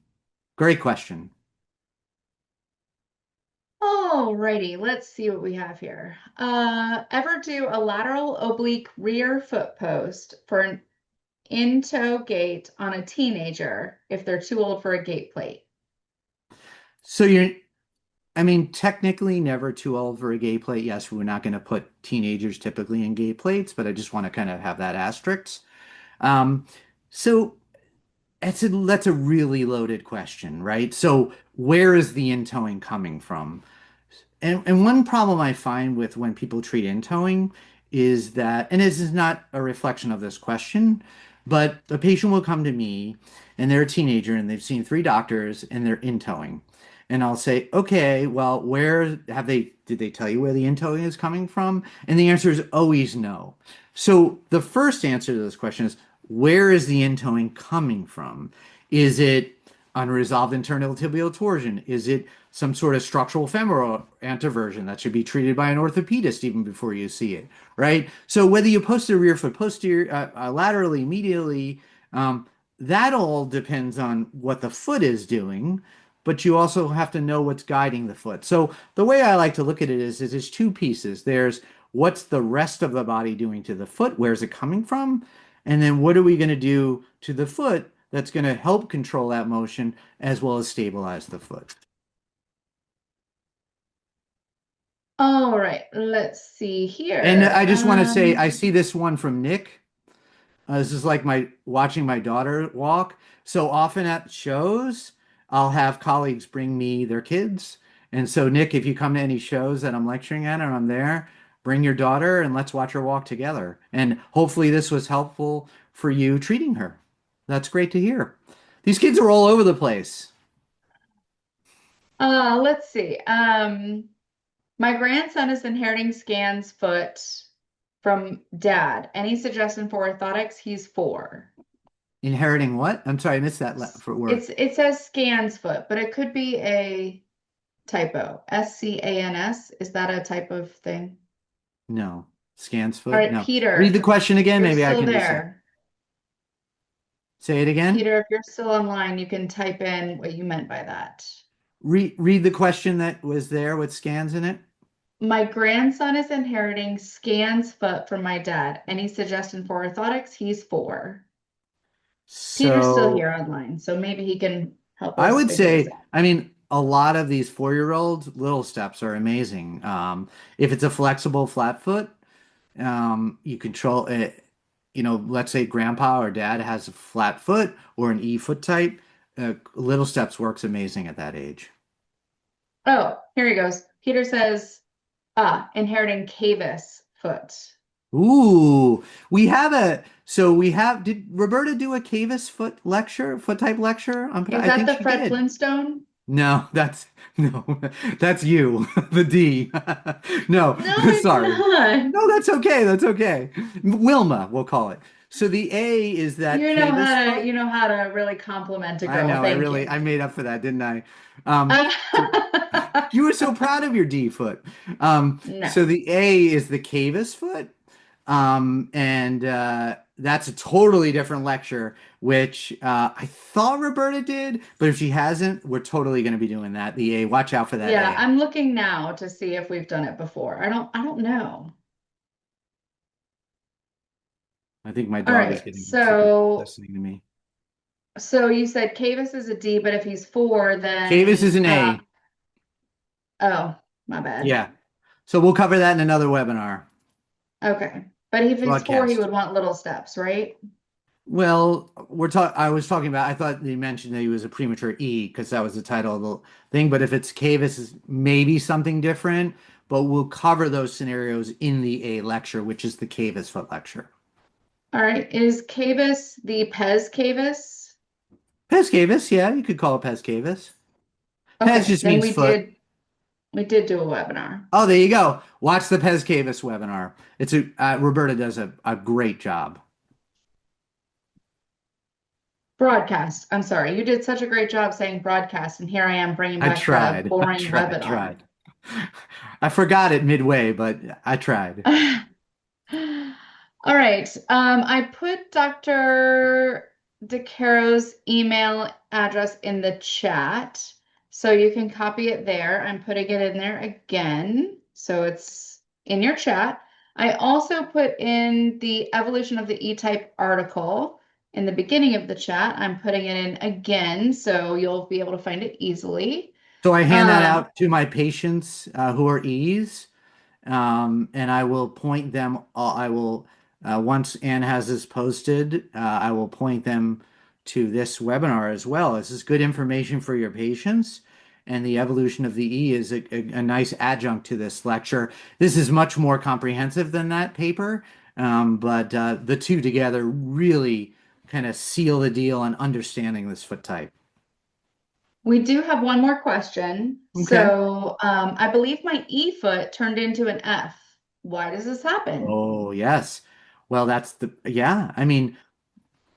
Great question. Alrighty, let's see what we have here. Ever do a lateral oblique rear foot post for an in-toe gait on a teenager if they're too old for a gait plate? So technically never too old for a gay plate. Yes, we're not going to put teenagers typically in gay plates, but I just want to kind of have that asterisk. Um, so that's a really loaded question, right? So where is the in-towing coming from? And one problem I find with when people treat in-towing is that, and this is not a reflection of this question, but a patient will come to me and they're a teenager and they've seen three doctors and they're in-towing. And I'll say, okay, well, did they tell you where the in-towing is coming from? And the answer is always no. So the first answer to this question is, where is the in-towing coming from? Is it unresolved internal tibial torsion? Is it some sort of structural femoral anteversion that should be treated by an orthopedist even before you see it, right? So whether you post the rear foot posterior, laterally, medially, that all depends on what the foot is doing, but you also have to know what's guiding the foot. So the way I like to look at it is there's two pieces. There's what's the rest of the body doing to the foot? Where's it coming from? And then what are we going to do to the foot that's going to help control that motion as well as stabilize the foot? All right, let's see And here. I just want to say, I see this one from Nick. This is like my watching my daughter walk. So often at shows, I'll have colleagues bring me their kids. And so, Nick, if you come to any shows that I'm lecturing at and I'm there, bring your daughter and let's watch her walk together. And hopefully, this was helpful for you treating her. That's great to hear. These kids are all over the place. Let's see. My grandson is inheriting Scan's foot from dad. Any suggestion for orthotics? He's 4. Inheriting what? I'm sorry, I missed that for word. It says Scan's foot, but it could be a typo. SCANS. Is that a type of thing? No. Scans All foot? right, No. Read the Peter, question again. you're Maybe I still can just there. say it again. Peter, if you're still online, you can type in what you meant by that. Read the question that was there with scans in it. My grandson is inheriting Scan's foot from my dad. Any suggestion for orthotics? He's 4. Peter's still So here online, so maybe he can help I us would figure this say, out. a lot of these 4-year-olds, little steps are amazing. If it's a flexible flat foot, you control it. Let's say grandpa or dad has a flat foot or an E foot type. Little steps works amazing at that age. Oh, here he goes. Peter says, inheriting cavus foot. Ooh, did Roberta do a Cavus foot type lecture? Is I that think the she Fred did. Flintstone? No, no, that's you, the D. No, No, it's sorry. not. No, that's okay. That's okay. Wilma, we'll call it. So the A is that Cavus foot. You know how to really compliment a I girl. know, Thank you. I made up for that, didn't I? So you were so proud of your D foot. No. So the A is the Cavus foot. And that's a totally different lecture, which I thought Roberta did, but if she hasn't, we're totally going to be doing that. The A, watch out for that Yeah, A. I'm looking now to see if we've done it before. I don't know. I think my All dog is right. getting sick of listening to me. So you said Cavus is a D, but if he's 4, Cavus is then an A. oh, my bad. Yeah. So we'll cover that in another webinar Okay. But if he's 4, he broadcast. would want little steps, right? Well, I was talking about, I thought you mentioned that he was a premature E because that was the title of the thing. But if it's Cavus, is maybe something different. But we'll cover those scenarios in the A lecture, which is the Cavus foot lecture. All right. Is Cavus the Pez Cavus? Pes Cavus, yeah, you could call it Pes Cavus. Pez Okay, just then means foot. we did do a webinar. Oh, there you go. Watch the Pez Cavis webinar. It's Roberta does a great job. Broadcast. I'm sorry. You did such a great job saying broadcast, and here I am bringing I back the tried. I boring tried. webinar. Tried. I forgot it midway, but I tried. All right. I put Dr. DeCaro's email address in the chat, so you can copy it there. I'm putting it in there again, so it's in your chat. I also put in the evolution of the E-type article in the beginning of the chat. I'm putting it in again, so you'll be able to find it easily. So I hand that Um, out to my patients who are E's, and I will point them. I will once Anne has this posted, I will point them to this webinar as well. This is good information for your patients, and the evolution of the E is a nice adjunct to this lecture. This is much more comprehensive than that paper, but the two together really kind of seal the deal on understanding this foot type. We do have one more question. Okay. So, I believe my E foot turned into an F. Why does this happen? Oh, yes. Well, yeah. I mean,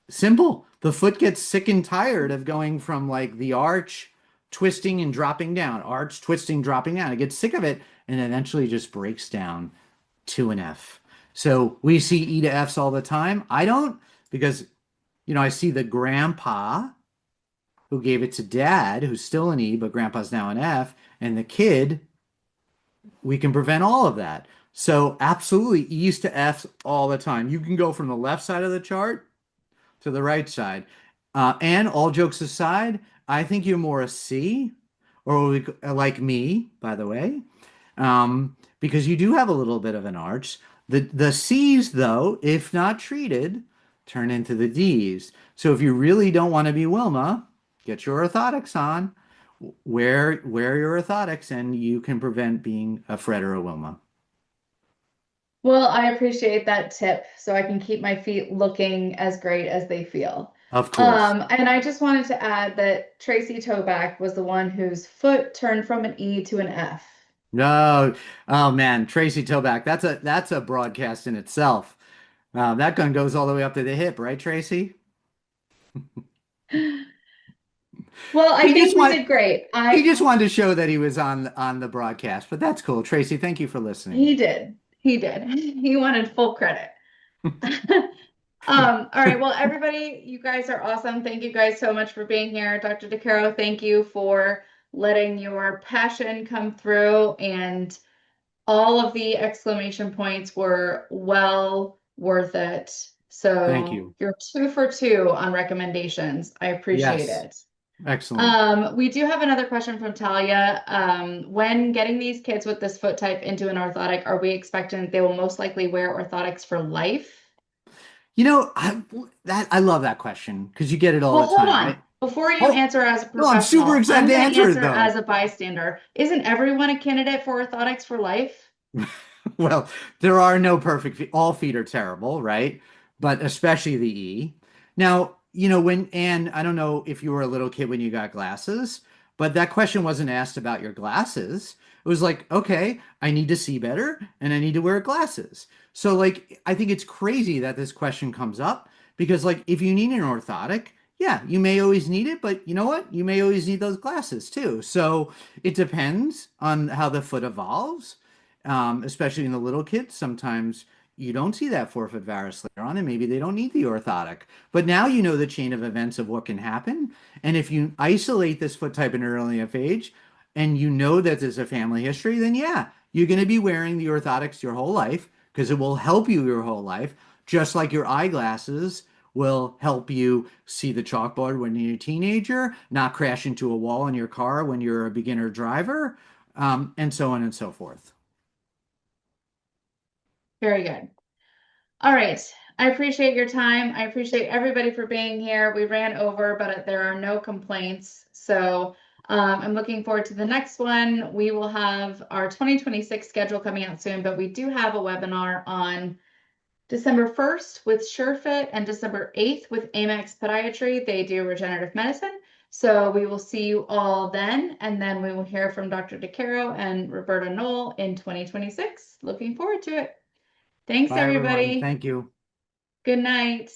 simple. The foot gets sick and tired of going from like the arch twisting and dropping down, arch twisting, dropping down. It gets sick of it and eventually just breaks down to an F. So we see E to Fs all the time. I don't because, I see the grandpa who gave it to dad, who's still an E, but grandpa's now an F, and the kid, we can prevent all of that. So absolutely E's to F's all the time. You can go from the left side of the chart to the right side. And all jokes aside, I think you're more a C, or like me, by the way, because you do have a little bit of an arch. The C's, though, if not treated, turn into the D's. So if you really don't want to be Wilma, get your orthotics on. Wear your orthotics, and you can prevent being a Fred or a Wilma. Well, I appreciate that tip so I can keep my feet looking as great as they feel. Of course. And I just wanted to add that Tracy Toback was the one whose foot turned from an E to an F. No, oh man, Tracy Toback. That's a broadcast in itself. That gun goes all the way up to the hip, right, Tracy? Well, I He just think we want did great. he just wanted to show that he was on the broadcast, but that's cool. Tracy, thank you for listening. He did. He did. He wanted full credit. All right. Well, everybody, you guys are awesome. Thank you guys so much for being here. Dr. DeCaro, thank you for letting your passion come through, and all of the exclamation points were well worth it. Thank So you. you're 2 for 2 on recommendations. I appreciate Yes, it. excellent. We do have another question from Talia. When getting these kids with this foot type into an orthotic, are we expecting that they will most likely wear orthotics for life? I love that question because you get it all Well, the hold time, on. right? Before you Oh, answer as a no, I'm super professional, excited I'm to going to answer it answer though. as a bystander. Isn't everyone a candidate for orthotics for life? Well, there are no perfect feet. All feet are terrible, right? But especially the E. Now, I don't know if you were a little kid when you got glasses, but that question wasn't asked about your glasses. It was like, okay, I need to see better and I need to wear glasses. So, like, I think it's crazy that this question comes up because, like, if you need an orthotic, yeah, you may always need it, but you know what? You may always need those glasses too. So it depends on how the foot evolves, especially in the little kids. Sometimes you don't see that forefoot varus later on, and maybe they don't need the orthotic. But now you know the chain of events of what can happen. And if you isolate this foot type in an early enough age, and you know that there's a family history, then yeah, you're going to be wearing the orthotics your whole life because it will help you your whole life, just like your eyeglasses will help you see the chalkboard when you're a teenager, not crash into a wall in your car when you're a beginner driver, and so on and so forth. Very good. All right. I appreciate your time. I appreciate everybody for being here. We ran over, but there are no complaints. So I'm looking forward to the next one. We will have our 2026 schedule coming out soon, but we do have a webinar on December 1st with SureFit and December 8th with Amex Podiatry. They do regenerative medicine. So we will see you all then, and then we will hear from Dr. DeCaro and Roberta Knoll in 2026. Looking forward to it. Thanks, Bye, everyone. everybody. Thank you. Good night.